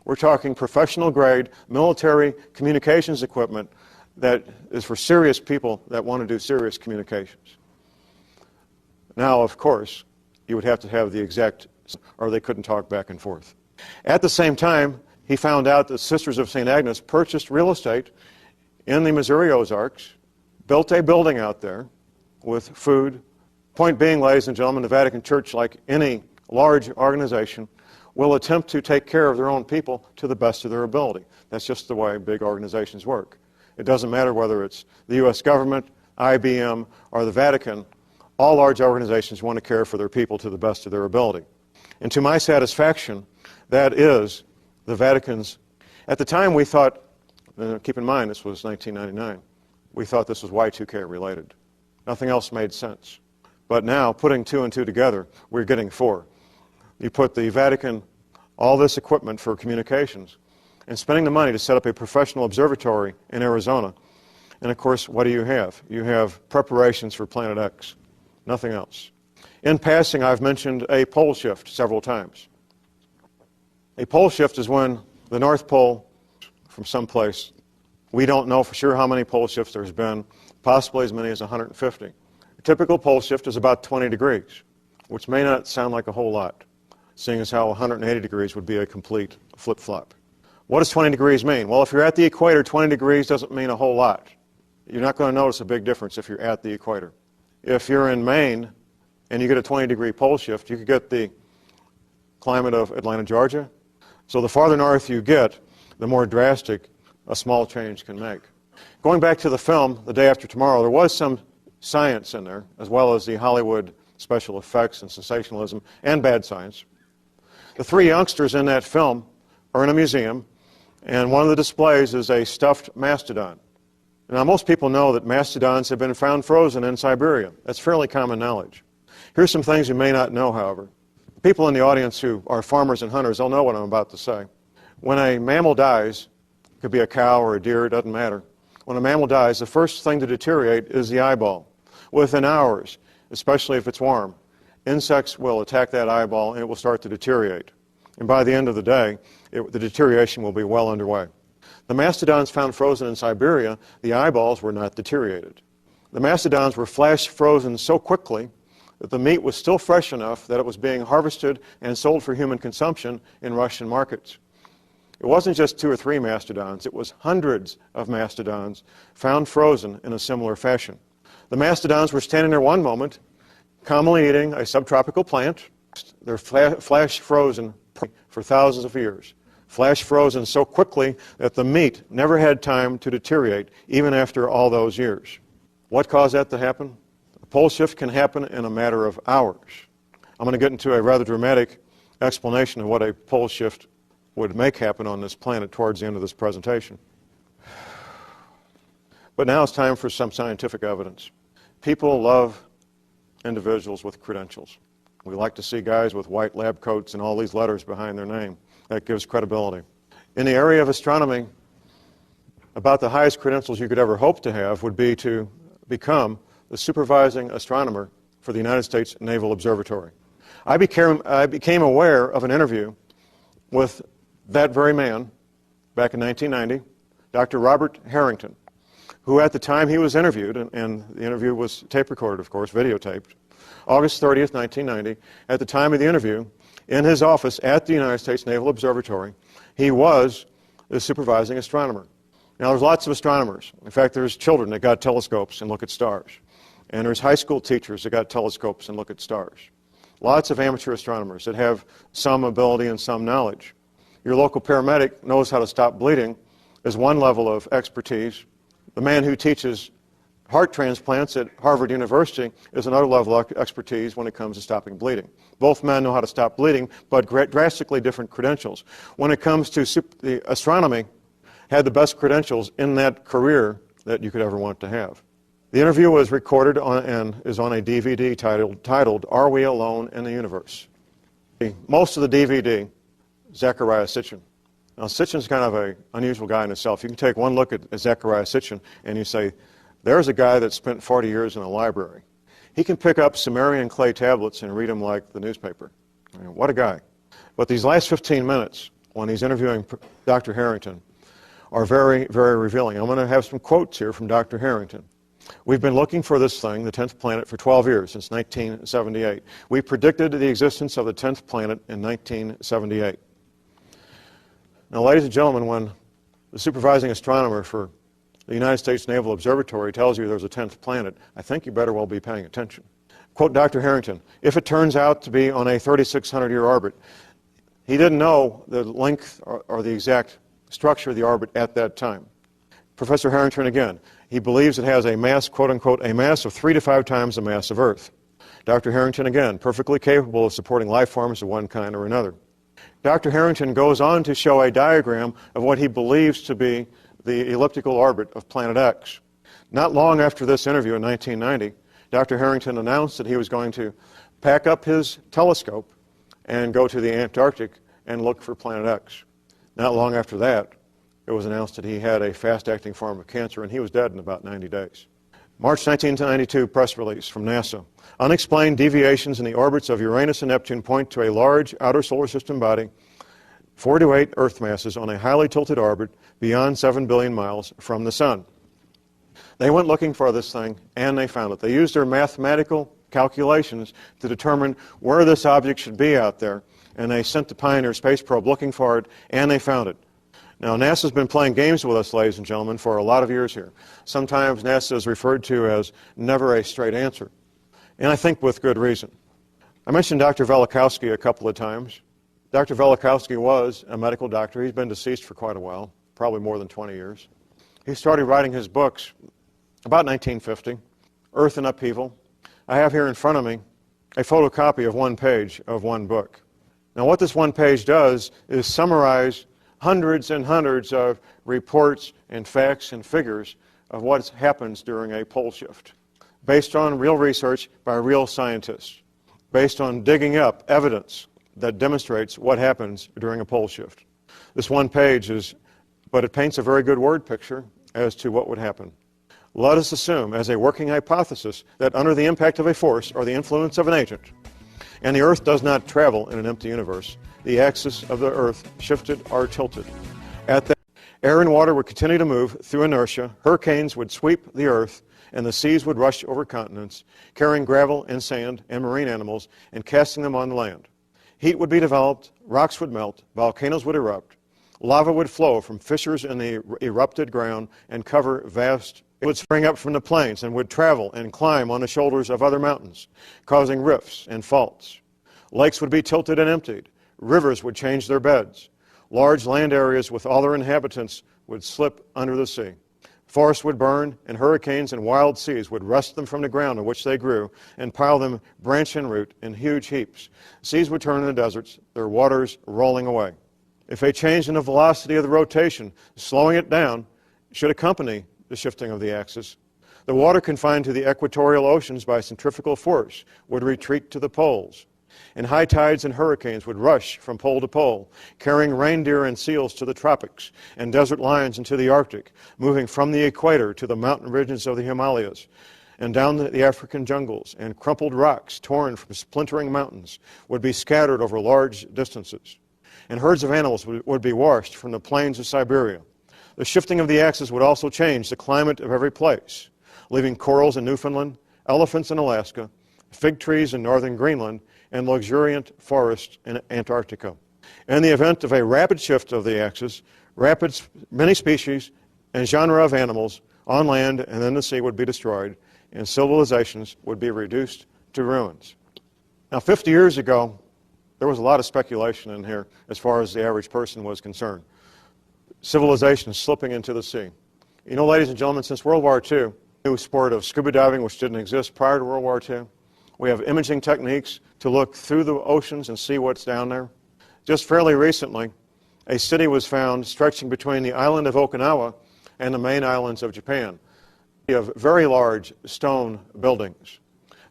We're talking professional-grade military communications equipment that is for serious people that want to do serious communications. Now, of course, you would have to have the exact, or they couldn't talk back and forth. At the same time, he found out that Sisters of St. Agnes purchased real estate in the Missouri Ozarks, built a building out there with food. Point being, ladies and gentlemen, the Vatican Church, like any large organization, will attempt to take care of their own people to the best of their ability. That's just the way big organizations work. It doesn't matter whether it's the U.S. government, IBM, or the Vatican. All large organizations want to care for their people to the best of their ability. And to my satisfaction, that is the Vatican's. At the time we thought, keep in mind this was 1999, we thought this was Y2K related. Nothing else made sense. But now, putting two and two together, we're getting four. You put the Vatican, all this equipment for communications, and spending the money to set up a professional observatory in Arizona. And of course, what do you have? You have preparations for Planet X. Nothing else. In passing, I've mentioned a pole shift several times. A pole shift is when the North Pole, from someplace, we don't know for sure how many pole shifts there's been, possibly as many as 150. A typical pole shift is about 20 degrees, which may not sound like a whole lot, seeing as how 180 degrees would be a complete flip-flop. What does 20 degrees mean? Well, if you're at the equator, 20 degrees doesn't mean a whole lot. You're not going to notice a big difference if you're at the equator. If you're in Maine and you get a 20-degree pole shift, you could get the climate of Atlanta, Georgia. So the farther north you get, the more drastic a small change can make. Going back to the film, The Day After Tomorrow, there was some science in there, as well as the Hollywood special effects and sensationalism and bad science. The three youngsters in that film are in a museum, and one of the displays is a stuffed mastodon. Now, most people know that mastodons have been found frozen in Siberia. That's fairly common knowledge. Here's some things you may not know, however. People in the audience who are farmers and hunters, they'll know what I'm about to say. When a mammal dies, it could be a cow or a deer, it doesn't matter. When a mammal dies, the first thing to deteriorate is the eyeball. Within hours, especially if it's warm, insects will attack that eyeball and it will start to deteriorate. And by the end of the day, the deterioration will be well underway. The mastodons found frozen in Siberia, the eyeballs were not deteriorated. The mastodons were flash frozen so quickly that the meat was still fresh enough that it was being harvested and sold for human consumption in Russian markets. It wasn't just 2 or 3 mastodons, it was hundreds of mastodons found frozen in a similar fashion. The mastodons were standing there one moment, calmly eating a subtropical plant. They're flash frozen for thousands of years. flash frozen so quickly that the meat never had time to deteriorate, even after all those years. What caused that to happen? A pole shift can happen in a matter of hours. I'm going to get into a rather dramatic explanation of what a pole shift would make happen on this planet towards the end of this presentation. But now it's time for some scientific evidence. People love individuals with credentials. We like to see guys with white lab coats and all these letters behind their name. That gives credibility. In the area of astronomy, about the highest credentials you could ever hope to have would be to become the supervising astronomer for the United States Naval Observatory. I became aware of an interview with that very man back in 1990, Dr. Robert Harrington, who at the time he was interviewed, and the interview was tape recorded, of course, videotaped, August 30th, 1990, at the time of the interview, in his office at the United States Naval Observatory, he was the supervising astronomer. Now, there's lots of astronomers. In fact, there's children that got telescopes and look at stars. And there's high school teachers that got telescopes and look at stars. Lots of amateur astronomers that have some ability and some knowledge. Your local paramedic knows how to stop bleeding is one level of expertise. The man who teaches heart transplants at Harvard University is another level of expertise when it comes to stopping bleeding. Both men know how to stop bleeding, but drastically different credentials. When it comes to the astronomy, had the best credentials in that career that you could ever want to have. The interview was recorded and is on a DVD titled Are We Alone in the Universe? Most of the DVD, Zecharia Sitchin. Now, Sitchin's kind of an unusual guy in himself. You can take one look at Zecharia Sitchin and you say, there's a guy that spent 40 years in a library. He can pick up Sumerian clay tablets and read them like the newspaper. I mean, what a guy. But these last 15 minutes, when he's interviewing Dr. Harrington, are very, very revealing. I'm going to have some quotes here from Dr. Harrington. We've been looking for this thing, the 10th planet, for 12 years, since 1978. We predicted the existence of the 10th planet in 1978. Now, ladies and gentlemen, when the supervising astronomer for the United States Naval Observatory tells you there's a 10th planet, I think you better well be paying attention. Quote Dr. Harrington, if it turns out to be on a 3,600-year orbit, he didn't know the length or the exact structure of the orbit at that time. Professor Harrington again, he believes it has a mass, quote-unquote, a mass of 3 to 5 times the mass of Earth. Dr. Harrington again, perfectly capable of supporting life forms of one kind or another. Dr. Harrington goes on to show a diagram of what he believes to be the elliptical orbit of Planet X. Not long after this interview in 1990, Dr. Harrington announced that he was going to pack up his telescope and go to the Antarctic and look for Planet X. Not long after that, it was announced that he had a fast-acting form of cancer, and he was dead in about 90 days. March 1992 press release from NASA. Unexplained deviations in the orbits of Uranus and Neptune point to a large outer solar system body, 4 to 8 Earth masses on a highly tilted orbit beyond 7 billion miles from the Sun. They went looking for this thing, and they found it. They used their mathematical calculations to determine where this object should be out there, and they sent the Pioneer space probe looking for it, and they found it. Now, NASA's been playing games with us, ladies and gentlemen, for a lot of years here. Sometimes NASA is referred to as never a straight answer, and I think with good reason. I mentioned Dr. Velikovsky a couple of times. Dr. Velikovsky was a medical doctor. He's been deceased for quite a while, probably more than 20 years. He started writing his books about 1950, Earth in Upheaval. I have here in front of me a photocopy of one page of one book. Now, what this one page does is summarize hundreds and hundreds of reports and facts and figures of what happens during a pole shift, based on real research by real scientists, based on digging up evidence that demonstrates what happens during a pole shift. This one page but it paints a very good word picture as to what would happen. Let us assume, as a working hypothesis, that under the impact of a force or the influence of an agent, and the Earth does not travel in an empty universe, the axis of the Earth shifted or tilted. At that, air and water would continue to move through inertia, hurricanes would sweep the Earth, and the seas would rush over continents, carrying gravel and sand and marine animals and casting them on the land. Heat would be developed, rocks would melt, volcanoes would erupt, lava would flow from fissures in the erupted ground and cover vast. It would spring up from the plains and would travel and climb on the shoulders of other mountains, causing rifts and faults. Lakes would be tilted and emptied. Rivers would change their beds. large land areas with all their inhabitants would slip under the sea. Forests would burn, and hurricanes and wild seas would wrest them from the ground on which they grew and pile them branch and root in huge heaps. Seas would turn into deserts, their waters rolling away. If a change in the velocity of the rotation, slowing it down, should accompany the shifting of the axis, the water confined to the equatorial oceans by centrifugal force would retreat to the poles, and high tides and hurricanes would rush from pole to pole, carrying reindeer and seals to the tropics, and desert lions into the Arctic, moving from the equator to the mountain ridges of the Himalayas, and down the African jungles, and crumpled rocks torn from splintering mountains would be scattered over large distances, and herds of animals would be washed from the plains of Siberia. The shifting of the axis would also change the climate of every place, leaving corals in Newfoundland, elephants in Alaska, fig trees in northern Greenland, and luxuriant forests in Antarctica. In the event of a rapid shift of the axis, many species and genera of animals on land and in the sea would be destroyed, and civilizations would be reduced to ruins. Now, 50 years ago, there was a lot of speculation in here as far as the average person was concerned. Civilization slipping into the sea. You know, ladies and gentlemen, since World War II, new sport of scuba diving, which didn't exist prior to World War II, we have imaging techniques to look through the oceans and see what's down there. Just fairly recently, a city was found stretching between the island of Okinawa and the main islands of Japan. We have very large stone buildings.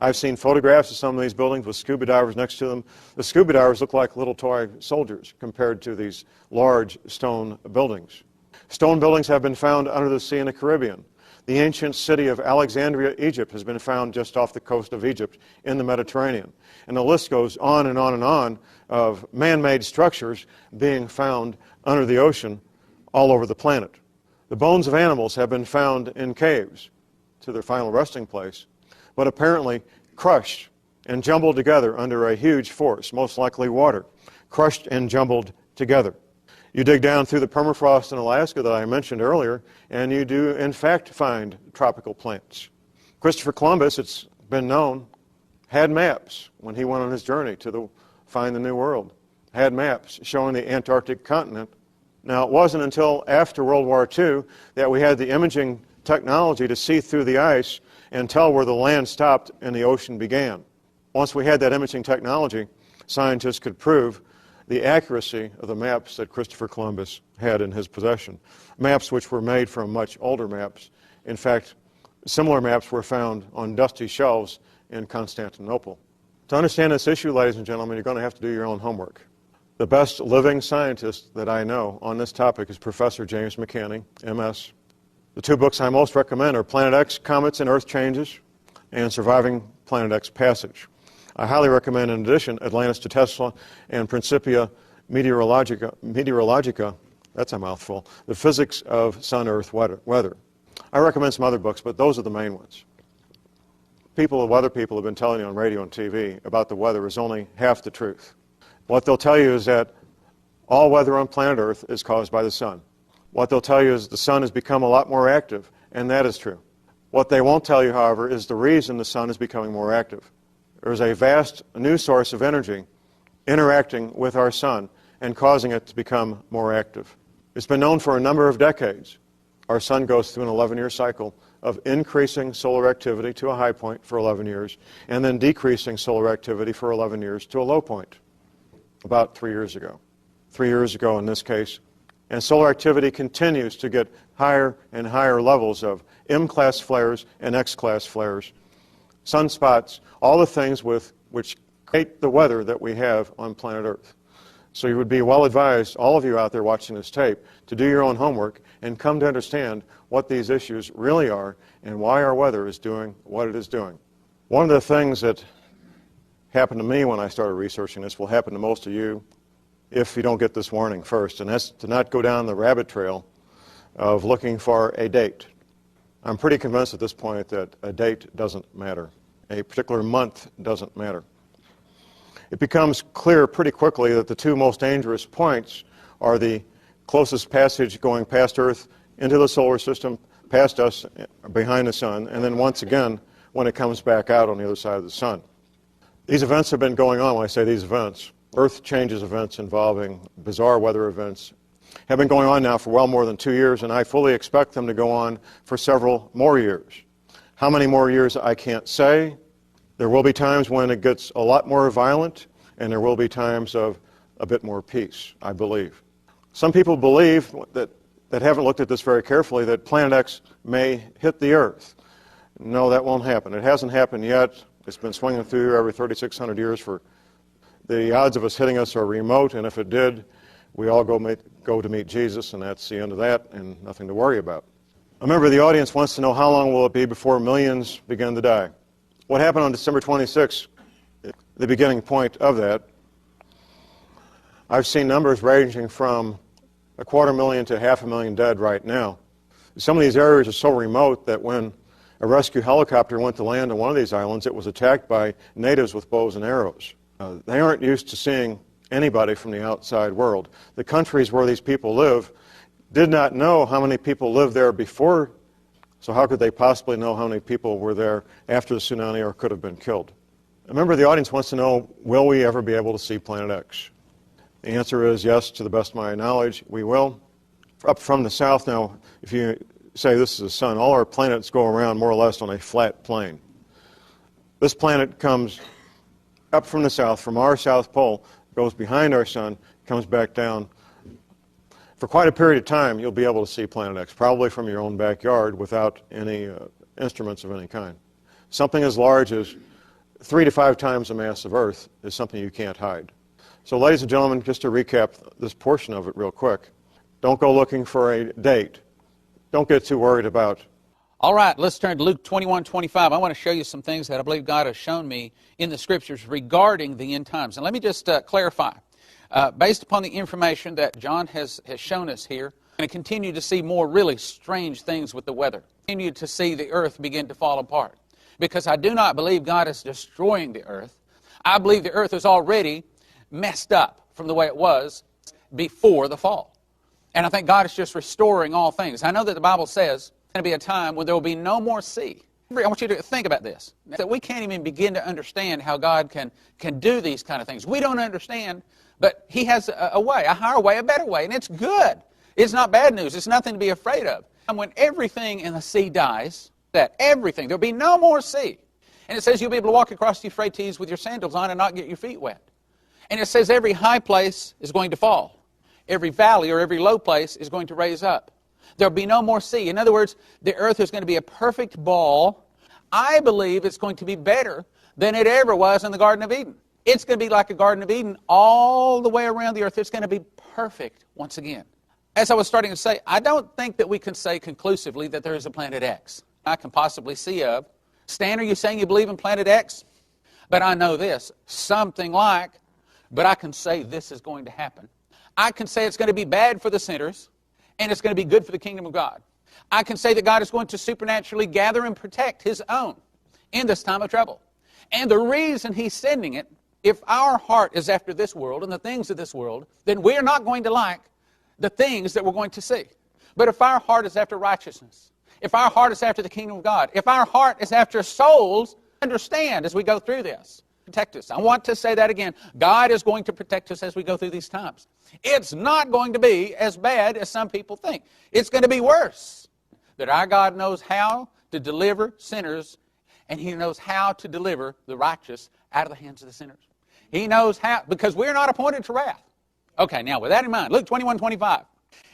I've seen photographs of some of these buildings with scuba divers next to them. The scuba divers look like little toy soldiers compared to these large stone buildings. Stone buildings have been found under the sea in the Caribbean. The ancient city of Alexandria, Egypt, has been found just off the coast of Egypt in the Mediterranean. And the list goes on and on and on of man-made structures being found under the ocean all over the planet. The bones of animals have been found in caves to their final resting place, but apparently crushed and jumbled together under a huge force, most likely water, crushed and jumbled together. You dig down through the permafrost in Alaska that I mentioned earlier, and you do, in fact, find tropical plants. Christopher Columbus, it's been known, had maps when he went on his journey to find the New World, had maps showing the Antarctic continent. Now, it wasn't until after World War II that we had the imaging technology to see through the ice and tell where the land stopped and the ocean began. Once we had that imaging technology, scientists could prove the accuracy of the maps that Christopher Columbus had in his possession, maps which were made from much older maps. In fact, similar maps were found on dusty shelves in Constantinople. To understand this issue, ladies and gentlemen, you're going to have to do your own homework. The best living scientist that I know on this topic is Professor James McCanney, MS. The two books I most recommend are Planet X, Comets and Earth Changes, and Surviving Planet X Passage. I highly recommend, in addition, Atlantis to Tesla and Principia Meteorologica, that's a mouthful, The Physics of Sun-Earth Weather. I recommend some other books, but those are the main ones. Weather people have been telling you on radio and TV about the weather is only half the truth. What they'll tell you is that all weather on planet Earth is caused by the sun. What they'll tell you is the sun has become a lot more active, and that is true. What they won't tell you, however, is the reason the sun is becoming more active. There's a vast new source of energy interacting with our sun and causing it to become more active. It's been known for a number of decades. Our sun goes through an 11-year cycle of increasing solar activity to a high point for 11 years and then decreasing solar activity for 11 years to a low point about 3 years ago. 3 years ago in this case. And solar activity continues to get higher and higher levels of M-class flares and X-class flares, sunspots, all the things which create the weather that we have on planet Earth. So you would be well advised, all of you out there watching this tape, to do your own homework and come to understand what these issues really are and why our weather is doing what it is doing. One of the things that happened to me when I started researching this will happen to most of you if you don't get this warning first, and that's to not go down the rabbit trail of looking for a date. I'm pretty convinced at this point that a date doesn't matter. A particular month doesn't matter. It becomes clear pretty quickly that the two most dangerous points are the closest passage going past Earth into the solar system, past us, behind the sun, and then once again when it comes back out on the other side of the sun. These events have been going on. When I say these events, Earth changes events involving bizarre weather events have been going on now for well more than 2 years, and I fully expect them to go on for several more years. How many more years, I can't say. There will be times when it gets a lot more violent, and there will be times of a bit more peace, I believe. Some people believe that haven't looked at this very carefully, that Planet X may hit the Earth. No, that won't happen. It hasn't happened yet. It's been swinging through every 3,600 years. For the odds of us hitting us are remote, and if it did, we all go to meet Jesus, and that's the end of that, and nothing to worry about. A member of the audience wants to know, how long will it be before millions begin to die? What happened on December 26th, the beginning point of that, I've seen numbers ranging from 250,000 to 500,000 dead right now. Some of these areas are so remote that when a rescue helicopter went to land on one of these islands, it was attacked by natives with bows and arrows. They aren't used to seeing anybody from the outside world. The countries where these people live did not know how many people lived there before, so how could they possibly know how many people were there after the tsunami or could have been killed? A member of the audience wants to know, will we ever be able to see Planet X? The answer is yes, to the best of my knowledge, we will. Up from the south now, if you say this is the sun, all our planets go around more or less on a flat plane. This planet comes up from the south, from our south pole, goes behind our sun, comes back down. For quite a period of time, you'll be able to see Planet X, probably from your own backyard without any instruments of any kind. Something as large as 3 to 5 times the mass of Earth is something you can't hide. So, ladies and gentlemen, just to recap this portion of it real quick, don't go looking for a date. Don't get too worried about. All right, let's turn to Luke 21:25. I want to show you some things that I believe God has shown me in the Scriptures regarding the end times. And let me just clarify. Based upon the information that John has shown us here, we're going to continue to see more really strange things with the weather. Continue to see the earth begin to fall apart. Because I do not believe God is destroying the earth. I believe the earth is already messed up from the way it was before the fall. And I think God is just restoring all things. I know that the Bible says there's going to be a time when there will be no more sea. I want you to think about this, that we can't even begin to understand how God can do these kind of things. We don't understand, but He has a way, a higher way, a better way, and it's good. It's not bad news. It's nothing to be afraid of. And when everything in the sea dies, that everything, there'll be no more sea. And it says you'll be able to walk across the Euphrates with your sandals on and not get your feet wet. And it says every high place is going to fall. Every valley or every low place is going to raise up. There'll be no more sea. In other words, the earth is going to be a perfect ball. I believe it's going to be better than it ever was in the Garden of Eden. It's going to be like a Garden of Eden all the way around the earth. It's going to be perfect once again. As I was starting to say, I don't think that we can say conclusively that there is a Planet X. I can possibly see of. Stan, are you saying you believe in Planet X? But I know this, something like, but I can say this is going to happen. I can say it's going to be bad for the sinners, and it's going to be good for the kingdom of God. I can say that God is going to supernaturally gather and protect His own in this time of trouble. And the reason He's sending it, if our heart is after this world and the things of this world, then we're not going to like the things that we're going to see. But if our heart is after righteousness, if our heart is after the kingdom of God, if our heart is after souls, understand as we go through this, protect us. I want to say that again. God is going to protect us as we go through these times. It's not going to be as bad as some people think. It's going to be worse. That our God knows how to deliver sinners, and He knows how to deliver the righteous out of the hands of the sinners. He knows how, because we're not appointed to wrath. Okay, now with that in mind, Luke 21:25.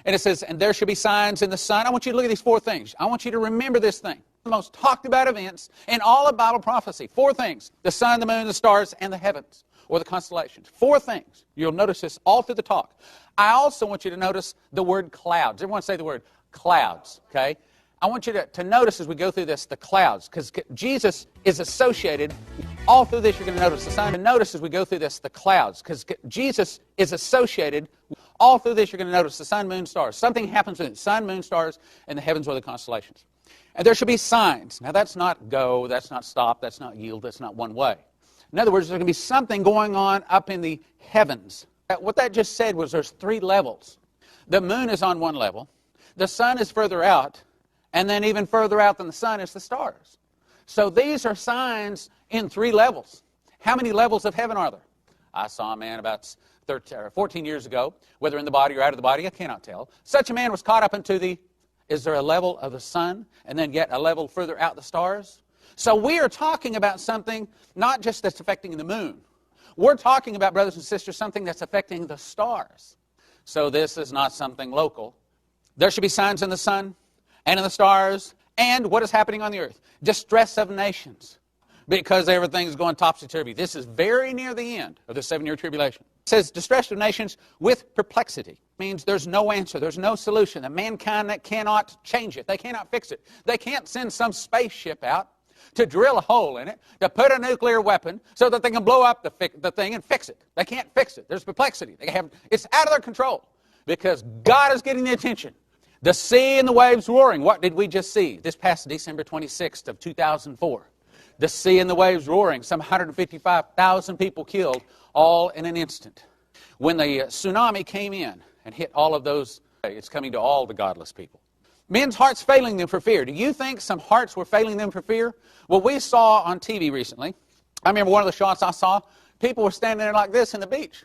And it says, and there shall be signs in the sun. I want you to look at these 4 things. I want you to remember this thing. The most talked about events in all of Bible prophecy. 4 things. The sun, the moon, the stars, and the heavens, or the constellations. 4 things. You'll notice this all through the talk. I also want you to notice the word clouds. Everyone say the word clouds, okay? I want you to notice as we go through this, the clouds, because Jesus is associated. All through this, you're going to notice the sun. And notice as we go through this, the clouds, because Jesus is associated. All through this, you're going to notice the sun, moon, stars. Something happens with the sun, moon, stars, and the heavens or the constellations. And there should be signs. Now, that's not go, that's not stop, that's not yield, that's not one way. In other words, there's going to be something going on up in the heavens. What that just said was there's 3 levels. The moon is on one level. The sun is further out. And then even further out than the sun is the stars. So these are signs in 3 levels. How many levels of heaven are there? I saw a man about 14 years ago, whether in the body or out of the body, I cannot tell. Such a man was caught up into the, is there a level of the sun, and then yet a level further out the stars? So we are talking about something not just that's affecting the moon. We're talking about, brothers and sisters, something that's affecting the stars. So this is not something local. There should be signs in the sun and in the stars, and what is happening on the earth? Distress of nations, because everything's going topsy-turvy. This is very near the end of the 7-year tribulation. It says distress of nations with perplexity. It means there's no answer, there's no solution. The mankind that cannot change it. They cannot fix it. They can't send some spaceship out to drill a hole in it, to put a nuclear weapon so that they can blow up the thing and fix it. They can't fix it. There's perplexity. It's out of their control because God is getting the attention. The sea and the waves roaring. What did we just see this past December 26th of 2004? The sea and the waves roaring. Some 155,000 people killed all in an instant. When the tsunami came in and hit all of those, it's coming to all the godless people. Men's hearts failing them for fear. Do you think some hearts were failing them for fear? Well, we saw on TV recently, I remember one of the shots I saw, people were standing there like this in the beach.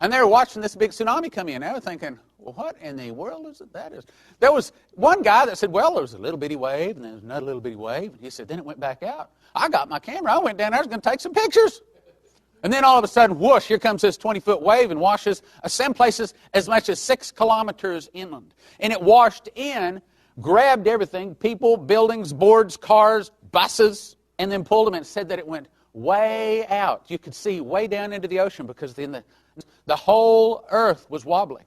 And they were watching this big tsunami come in. They were thinking, well, what in the world is it that is? There was one guy that said, well, there was a little bitty wave, and then there was another little bitty wave. And he said, then it went back out. I got my camera. I went down there. I was going to take some pictures. And then all of a sudden, whoosh, here comes this 20-foot wave and washes some places as much as 6 kilometers inland. And it washed in, grabbed everything, people, buildings, boards, cars, buses, and then pulled them and said that it went way out. You could see way down into the ocean because the whole earth was wobbling.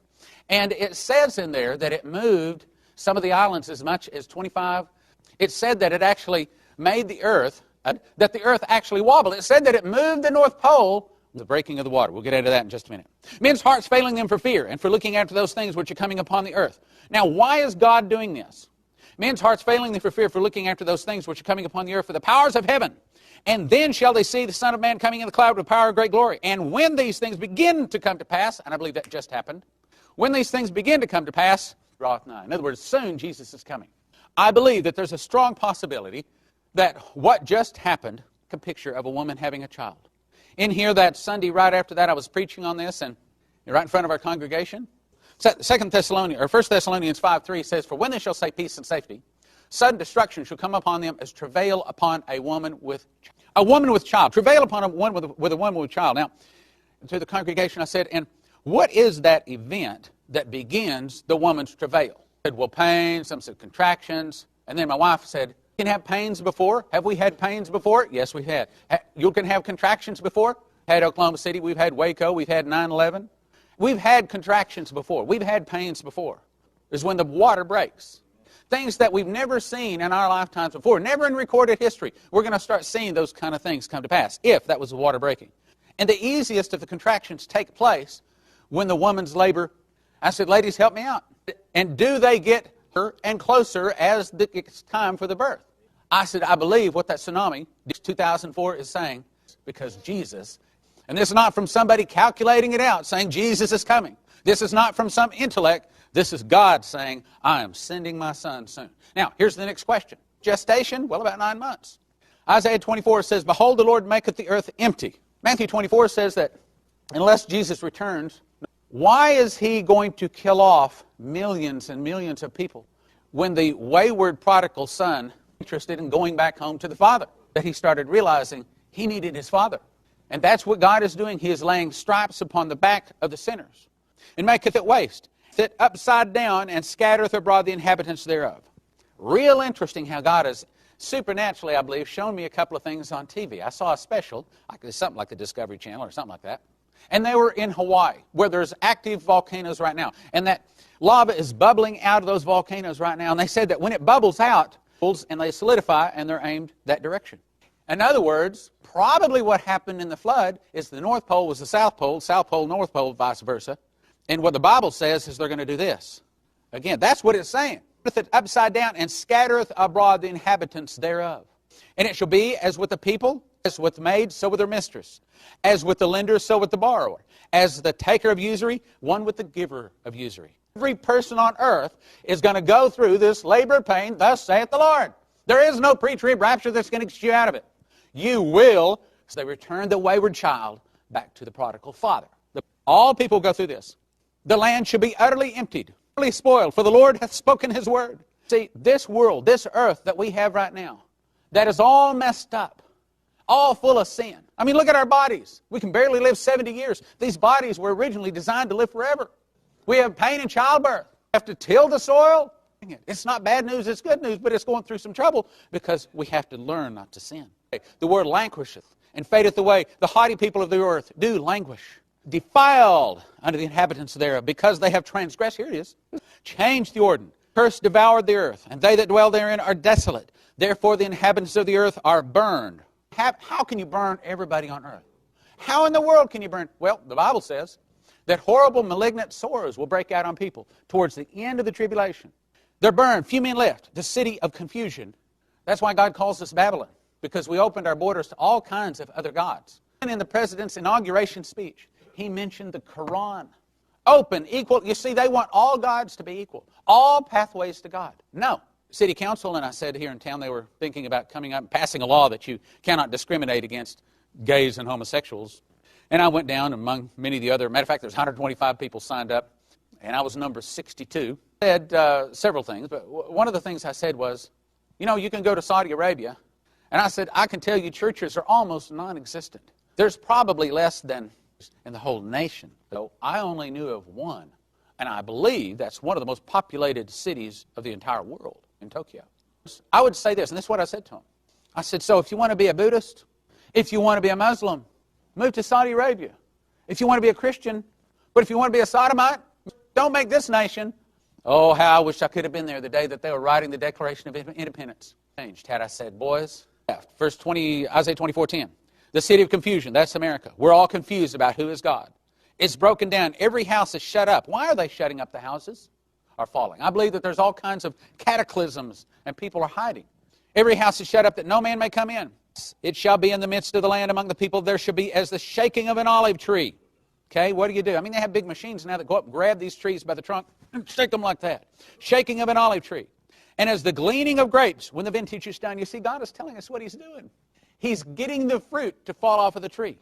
And it says in there that it moved some of the islands as much as 25. It said that it actually made the earth, that the earth actually wobbled. It said that it moved the North Pole, the breaking of the water. We'll get into that in just a minute. Men's hearts failing them for fear and for looking after those things which are coming upon the earth. Now, why is God doing this? Men's hearts failing them for fear for looking after those things which are coming upon the earth, for the powers of heaven. And then shall they see the Son of Man coming in the cloud with power and great glory. And when these things begin to come to pass, and I believe that just happened, when these things begin to come to pass, draweth nigh. In other words, soon Jesus is coming. I believe that there's a strong possibility that what just happened, a picture of a woman having a child. In here that Sunday right after that, I was preaching on this, and right in front of our congregation. 1 Thessalonians 5:3 says, for when they shall say peace and safety, sudden destruction shall come upon them as travail upon a woman with child. Travail upon a woman with a woman with child. Now, to the congregation I said, and what is that event that begins the woman's travail? I said, well, pains, some said contractions. And then my wife said, you can have pains before? Have we had pains before? Yes, we've had. You can have contractions before? Had Oklahoma City, we've had Waco, we've had 9/11. We've had contractions before. We've had pains before. Is when the water breaks. Things that we've never seen in our lifetimes before, never in recorded history. We're going to start seeing those kind of things come to pass, if that was the water breaking. And the easiest of the contractions take place when the woman's labor. I said, ladies, help me out. And do they get her and closer as it's time for the birth? I said, I believe what that tsunami, 2004, is saying, because Jesus, and this is not from somebody calculating it out, saying Jesus is coming. This is not from some intellect. This is God saying, I am sending my son soon. Now, here's the next question. Gestation, well, about 9 months. Isaiah 24 says, behold, the Lord maketh the earth empty. Matthew 24 says that unless Jesus returns, why is he going to kill off millions and millions of people when the wayward prodigal son interested in going back home to the father? That he started realizing he needed his father. And that's what God is doing. He is laying stripes upon the back of the sinners. And maketh it waste. Sit upside down and scattereth abroad the inhabitants thereof. Real interesting how God has supernaturally, I believe, shown me a couple of things on TV. I saw a special, something like the Discovery Channel or something like that. And they were in Hawaii, where there's active volcanoes right now. And that lava is bubbling out of those volcanoes right now. And they said that when it bubbles out, and they solidify, and they're aimed that direction. In other words, probably what happened in the flood is the North Pole was the South Pole, North Pole, vice versa. And what the Bible says is they're going to do this. Again, that's what it's saying. Put it upside down and scattereth abroad the inhabitants thereof. And it shall be as with the people, as with the maid, so with her mistress. As with the lender, so with the borrower. As the taker of usury, one with the giver of usury. Every person on earth is going to go through this labor of pain, thus saith the Lord. There is no pre-trib rapture that's going to get you out of it. You will, as they return the wayward child, back to the prodigal father. All people go through this. The land shall be utterly emptied, utterly spoiled, for the Lord hath spoken his word. See, this world, this earth that we have right now, that is all messed up, all full of sin. I mean, look at our bodies. We can barely live 70 years. These bodies were originally designed to live forever. We have pain in childbirth. We have to till the soil. It's not bad news, it's good news, but it's going through some trouble because we have to learn not to sin. The word languisheth and fadeth away. The haughty people of the earth do languish. Defiled unto the inhabitants thereof, because they have transgressed. Here it is. Changed the ordinance. Curse devoured the earth, and they that dwell therein are desolate. Therefore the inhabitants of the earth are burned. How can you burn everybody on earth? How in the world can you burn? Well, the Bible says that horrible malignant sores will break out on people towards the end of the tribulation. They're burned. Few men left. The city of confusion. That's why God calls us Babylon, because we opened our borders to all kinds of other gods. And in the president's inauguration speech, he mentioned the Quran. Open, equal. You see, they want all gods to be equal. All pathways to God. No. City council, and I said here in town, they were thinking about coming up and passing a law that you cannot discriminate against gays and homosexuals. And I went down among many of the other, matter of fact, there's 125 people signed up, and I was number 62. I said several things, but one of the things I said was, you know, you can go to Saudi Arabia, and I said, I can tell you churches are almost non-existent. There's probably less than in the whole nation. So I only knew of one, and I believe that's one of the most populated cities of the entire world, in Tokyo. I would say this, and this is what I said to him. I said, so if you want to be a Buddhist, if you want to be a Muslim, move to Saudi Arabia. If you want to be a Christian, but if you want to be a Sodomite, don't make this nation. Oh, how I wish I could have been there the day that they were writing the Declaration of Independence. Changed had I said, boys. Verse 20, Isaiah 24:10. The city of confusion, that's America. We're all confused about who is God. It's broken down. Every house is shut up. Why are they shutting up the houses? Are falling. I believe that there's all kinds of cataclysms and people are hiding. Every house is shut up that no man may come in. It shall be in the midst of the land among the people. There shall be as the shaking of an olive tree. Okay, what do? I mean, they have big machines now that go up and grab these trees by the trunk and shake them like that. Shaking of an olive tree. And as the gleaning of grapes, when the vintage is done, you see, God is telling us what he's doing. He's getting the fruit to fall off of the tree.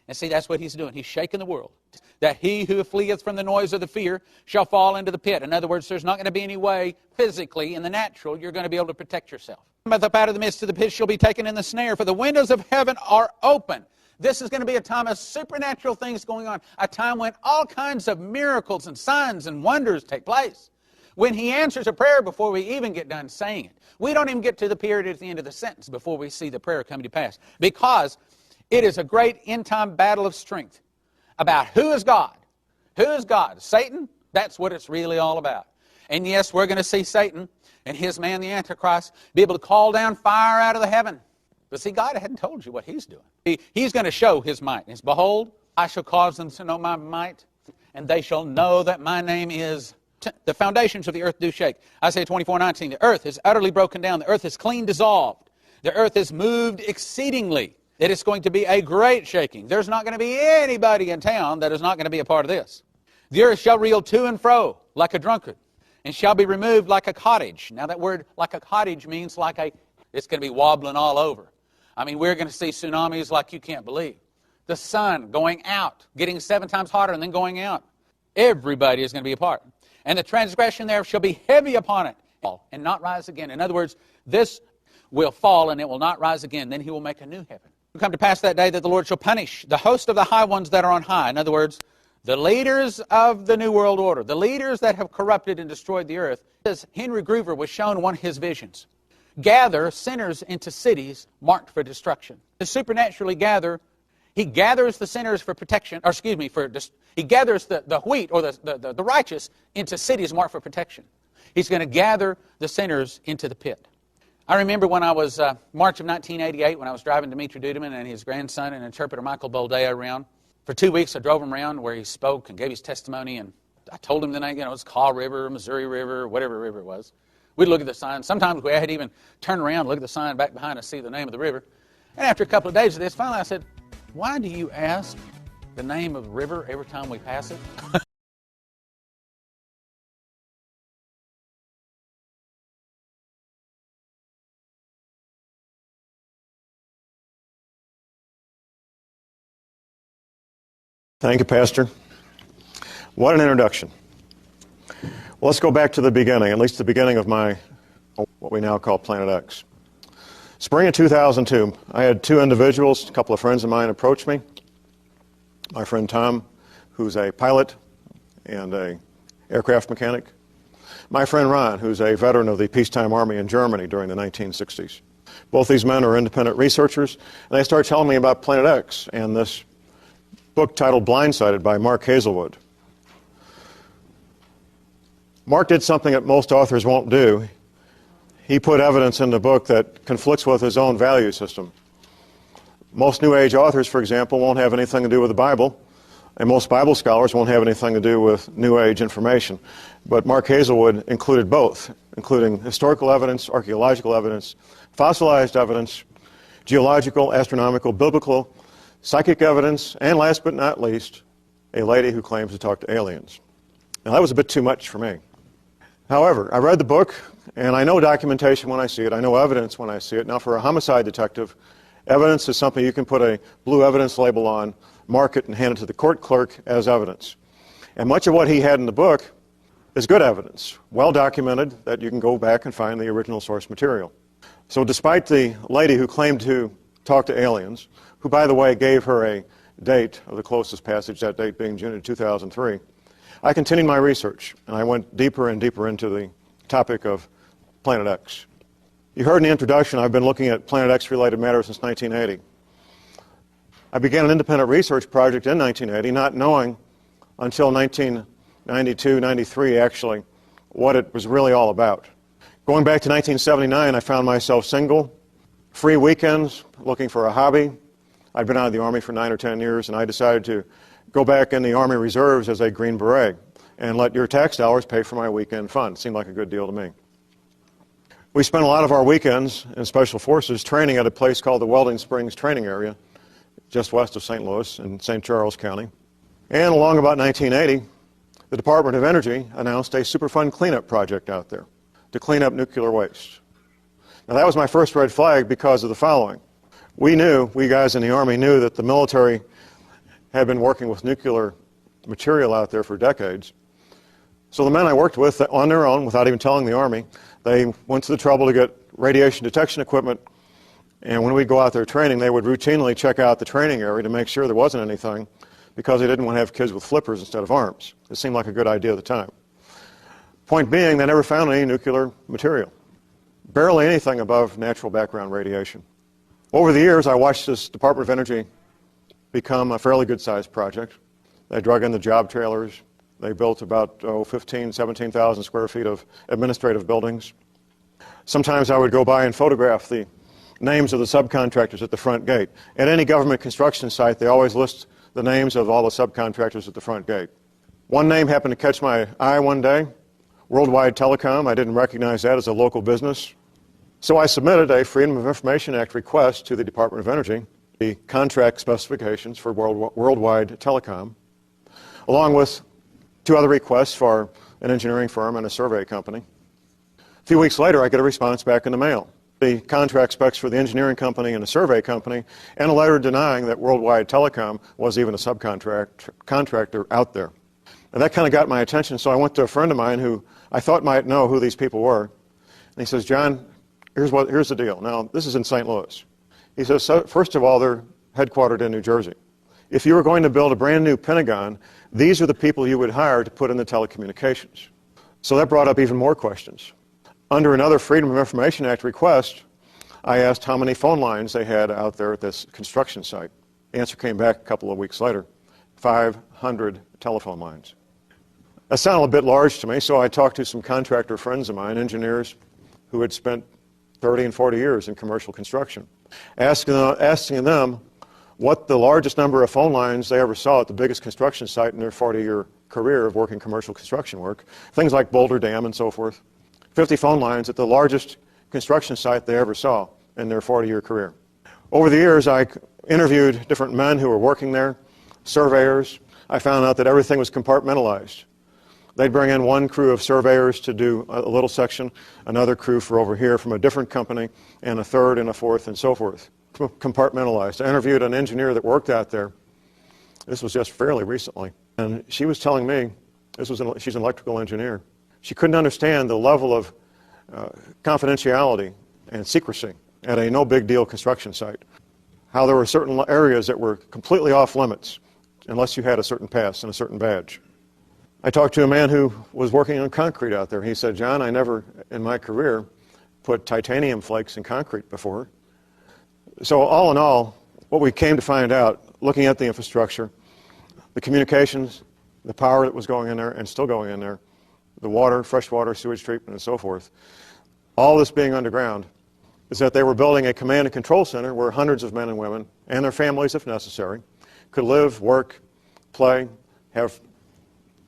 And see, that's what he's doing. He's shaking the world. That he who fleeth from the noise of the fear shall fall into the pit. In other words, there's not going to be any way physically in the natural you're going to be able to protect yourself. But up out of the midst of the pit shall be taken in the snare, for the windows of heaven are open. This is going to be a time of supernatural things going on. A time when all kinds of miracles and signs and wonders take place. When he answers a prayer before we even get done saying it. We don't even get to the period at the end of the sentence before we see the prayer coming to pass. Because it is a great end-time battle of strength about who is God. Who is God? Satan? That's what it's really all about. And yes, we're going to see Satan and his man, the Antichrist, be able to call down fire out of the heaven. But see, God hadn't told you what he's doing. He's going to show his might. And it's, behold, I shall cause them to know my might, and they shall know that my name is... The foundations of the earth do shake. Isaiah 24:19. The earth is utterly broken down. The earth is clean dissolved. The earth is moved exceedingly. It is going to be a great shaking. There's not going to be anybody in town that is not going to be a part of this. The earth shall reel to and fro like a drunkard, and shall be removed like a cottage. Now that word like a cottage means it's going to be wobbling all over. I mean, we're going to see tsunamis like you can't believe. The sun going out, getting 7 times hotter and then going out. Everybody is going to be a part. And the transgression thereof shall be heavy upon it, and not rise again. In other words, this will fall, and it will not rise again. Then he will make a new heaven. It will come to pass that day that the Lord shall punish the host of the high ones that are on high. In other words, the leaders of the New World Order, the leaders that have corrupted and destroyed the earth. As Henry Groover was shown one of his visions. Gather sinners into cities marked for destruction. To supernaturally gather, he gathers the sinners for protection, he gathers the wheat or the righteous into cities marked for protection. He's going to gather the sinners into the pit. I remember when I was, March of 1988, when I was driving Dimitri Duduman and his grandson and interpreter Michael Boldea around. For 2 weeks I drove him around where he spoke and gave his testimony, and I told him the name, it's Kaw River, Missouri River, whatever river it was. We'd look at the sign. Sometimes we had even turn around, look at the sign back behind us, see the name of the river. And after a couple of days of this, finally I said, why do you ask the name of the river every time we pass it? Thank you, Pastor. What an introduction. Well, let's go back to the beginning, at least the beginning of my, what we now call Planet X. Spring of 2002, I had two individuals, a couple of friends of mine, approach me. My friend Tom, who's a pilot and an aircraft mechanic. My friend Ron, who's a veteran of the peacetime army in Germany during the 1960s. Both these men are independent researchers, and they started telling me about Planet X and this book titled Blindsided by Mark Hazelwood. Mark did something that most authors won't do. He put evidence in the book that conflicts with his own value system. Most New Age authors, for example, won't have anything to do with the Bible, and most Bible scholars won't have anything to do with New Age information. But Mark Hazelwood included both, including historical evidence, archaeological evidence, fossilized evidence, geological, astronomical, biblical, psychic evidence, and last but not least, a lady who claims to talk to aliens. Now, that was a bit too much for me. However, I read the book, and I know documentation when I see it. I know evidence when I see it. Now, for a homicide detective, evidence is something you can put a blue evidence label on, mark it, and hand it to the court clerk as evidence. And much of what he had in the book is good evidence, well documented, that you can go back and find the original source material. So despite the lady who claimed to talk to aliens, who, by the way, gave her a date of the closest passage, that date being June of 2003, I continued my research, and I went deeper and deeper into the topic of Planet X. You heard in the introduction, I've been looking at Planet X-related matters since 1980. I began an independent research project in 1980, not knowing until 1992, 93 actually, what it was really all about. Going back to 1979, I found myself single, free weekends, looking for a hobby. I'd been out of the Army for 9 or 10 years, and I decided to go back in the Army Reserves as a Green Beret and let your tax dollars pay for my weekend fun. It seemed like a good deal to me. We spent a lot of our weekends in Special Forces training at a place called the Welding Springs Training Area, just west of St. Louis in St. Charles County. And along about 1980, the Department of Energy announced a Superfund cleanup project out there to clean up nuclear waste. Now, that was my first red flag because of the following. We guys in the Army knew that the military had been working with nuclear material out there for decades. So the men I worked with, on their own, without even telling the Army, they went to the trouble to get radiation detection equipment, and when we'd go out there training, they would routinely check out the training area to make sure there wasn't anything, because they didn't want to have kids with flippers instead of arms. It seemed like a good idea at the time. Point being, they never found any nuclear material. Barely anything above natural background radiation. Over the years, I watched this Department of Energy become a fairly good-sized project. They drug in the job trailers. They built about 15,000, 17,000 square feet of administrative buildings. Sometimes I would go by and photograph the names of the subcontractors at the front gate. At any government construction site, they always list the names of all the subcontractors at the front gate. One name happened to catch my eye one day, Worldwide Telecom. I didn't recognize that as a local business. So I submitted a Freedom of Information Act request to the Department of Energy, the contract specifications for Worldwide Telecom, along with 2 other requests for an engineering firm and a survey company. A few weeks later, I get a response back in the mail. The contract specs for the engineering company and the survey company, and a letter denying that Worldwide Telecom was even a subcontractor out there. And that kind of got my attention, so I went to a friend of mine who I thought might know who these people were. And he says, John, here's the deal. Now, this is in St. Louis. He says, so, first of all, they're headquartered in New Jersey. If you were going to build a brand new Pentagon, these are the people you would hire to put in the telecommunications. So that brought up even more questions. Under another Freedom of Information Act request, I asked how many phone lines they had out there at this construction site. The answer came back a couple of weeks later, 500 telephone lines. That sounded a bit large to me, so I talked to some contractor friends of mine, engineers who had spent 30 and 40 years in commercial construction, asking them what the largest number of phone lines they ever saw at the biggest construction site in their 40-year career of working commercial construction work, things like Boulder Dam and so forth. 50 phone lines at the largest construction site they ever saw in their 40-year career. Over the years, I interviewed different men who were working there, surveyors. I found out that everything was compartmentalized. They'd bring in one crew of surveyors to do a little section, another crew for over here from a different company, and a third and a fourth and so forth. Compartmentalized. I interviewed an engineer that worked out there, This was just fairly recently. And she was telling me, she's an electrical engineer, she couldn't understand the level of confidentiality and secrecy at a no-big-deal construction site. How there were certain areas that were completely off limits unless you had a certain pass and a certain badge. I talked to a man who was working on concrete out there. He said, John, I never in my career put titanium flakes in concrete before. So all in all, what we came to find out, looking at the infrastructure, the communications, the power that was going in there and still going in there, the water, fresh water, sewage treatment, and so forth, all this being underground, is that they were building a command and control center where hundreds of men and women, and their families if necessary, could live, work, play, have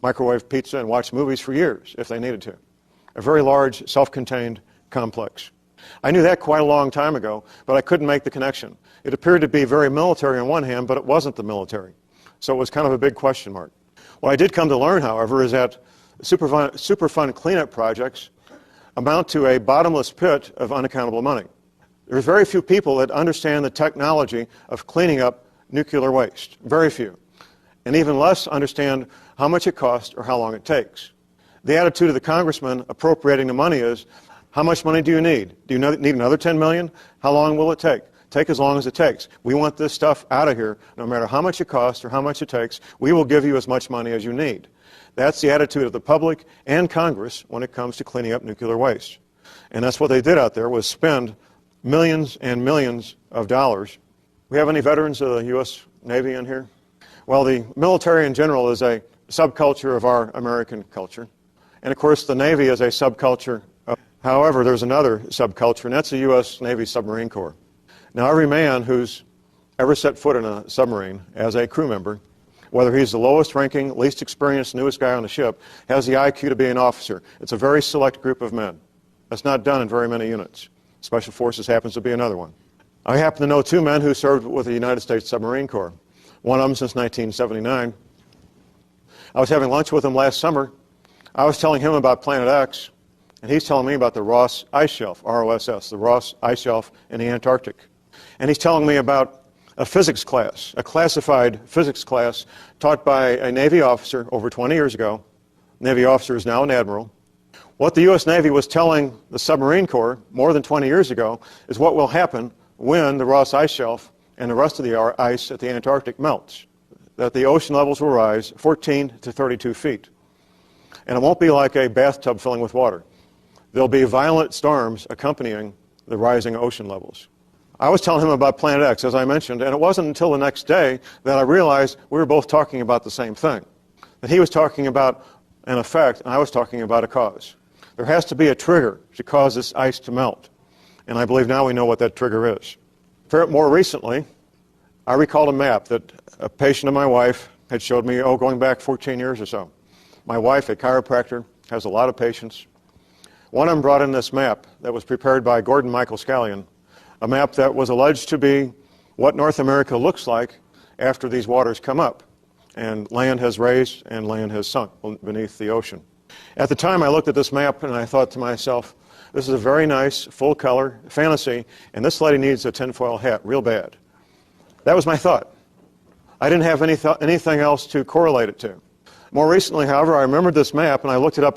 microwave pizza, and watch movies for years if they needed to. A very large, self-contained complex. I knew that quite a long time ago, but I couldn't make the connection. It appeared to be very military on one hand, but it wasn't the military. So it was kind of a big question mark. What I did come to learn, however, is that Superfund cleanup projects amount to a bottomless pit of unaccountable money. There's very few people that understand the technology of cleaning up nuclear waste. Very few. And even less understand how much it costs or how long it takes. The attitude of the congressman appropriating the money is, how much money do you need? Do you need another 10 million? How long will it take? Take as long as it takes. We want this stuff out of here. No matter how much it costs or how much it takes, we will give you as much money as you need. That's the attitude of the public and Congress when it comes to cleaning up nuclear waste. And that's what they did out there, was spend millions and millions of dollars. We have any veterans of the U.S. Navy in here? Well, the military in general is a subculture of our American culture. And of course, the Navy is a subculture. However, there's another subculture, and that's the U.S. Navy Submarine Corps. Now, every man who's ever set foot in a submarine as a crew member, whether he's the lowest ranking, least experienced, newest guy on the ship, has the IQ to be an officer. It's a very select group of men. That's not done in very many units. Special Forces happens to be another one. I happen to know two men who served with the United States Submarine Corps, one of them since 1979. I was having lunch with him last summer. I was telling him about Planet X, and he's telling me about the Ross Ice Shelf, ROSS, the Ross Ice Shelf in the Antarctic. And he's telling me about a physics class, a classified physics class taught by a Navy officer over 20 years ago. The Navy officer is now an admiral. What the U.S. Navy was telling the Submarine Corps more than 20 years ago is what will happen when the Ross Ice Shelf and the rest of the ice at the Antarctic melts. That the ocean levels will rise 14 to 32 feet. And it won't be like a bathtub filling with water. There'll be violent storms accompanying the rising ocean levels. I was telling him about Planet X, as I mentioned, and it wasn't until the next day that I realized we were both talking about the same thing. That he was talking about an effect, and I was talking about a cause. There has to be a trigger to cause this ice to melt. And I believe now we know what that trigger is. More recently, I recalled a map that a patient of my wife had showed me, going back 14 years or so. My wife, a chiropractor, has a lot of patients. One of them brought in this map that was prepared by Gordon Michael Scallion, a map that was alleged to be what North America looks like after these waters come up and land has raised and land has sunk beneath the ocean. At the time, I looked at this map and I thought to myself, this is a very nice, full-color fantasy, and this lady needs a tinfoil hat real bad. That was my thought. I didn't have anything else to correlate it to. More recently, however, I remembered this map and I looked it up on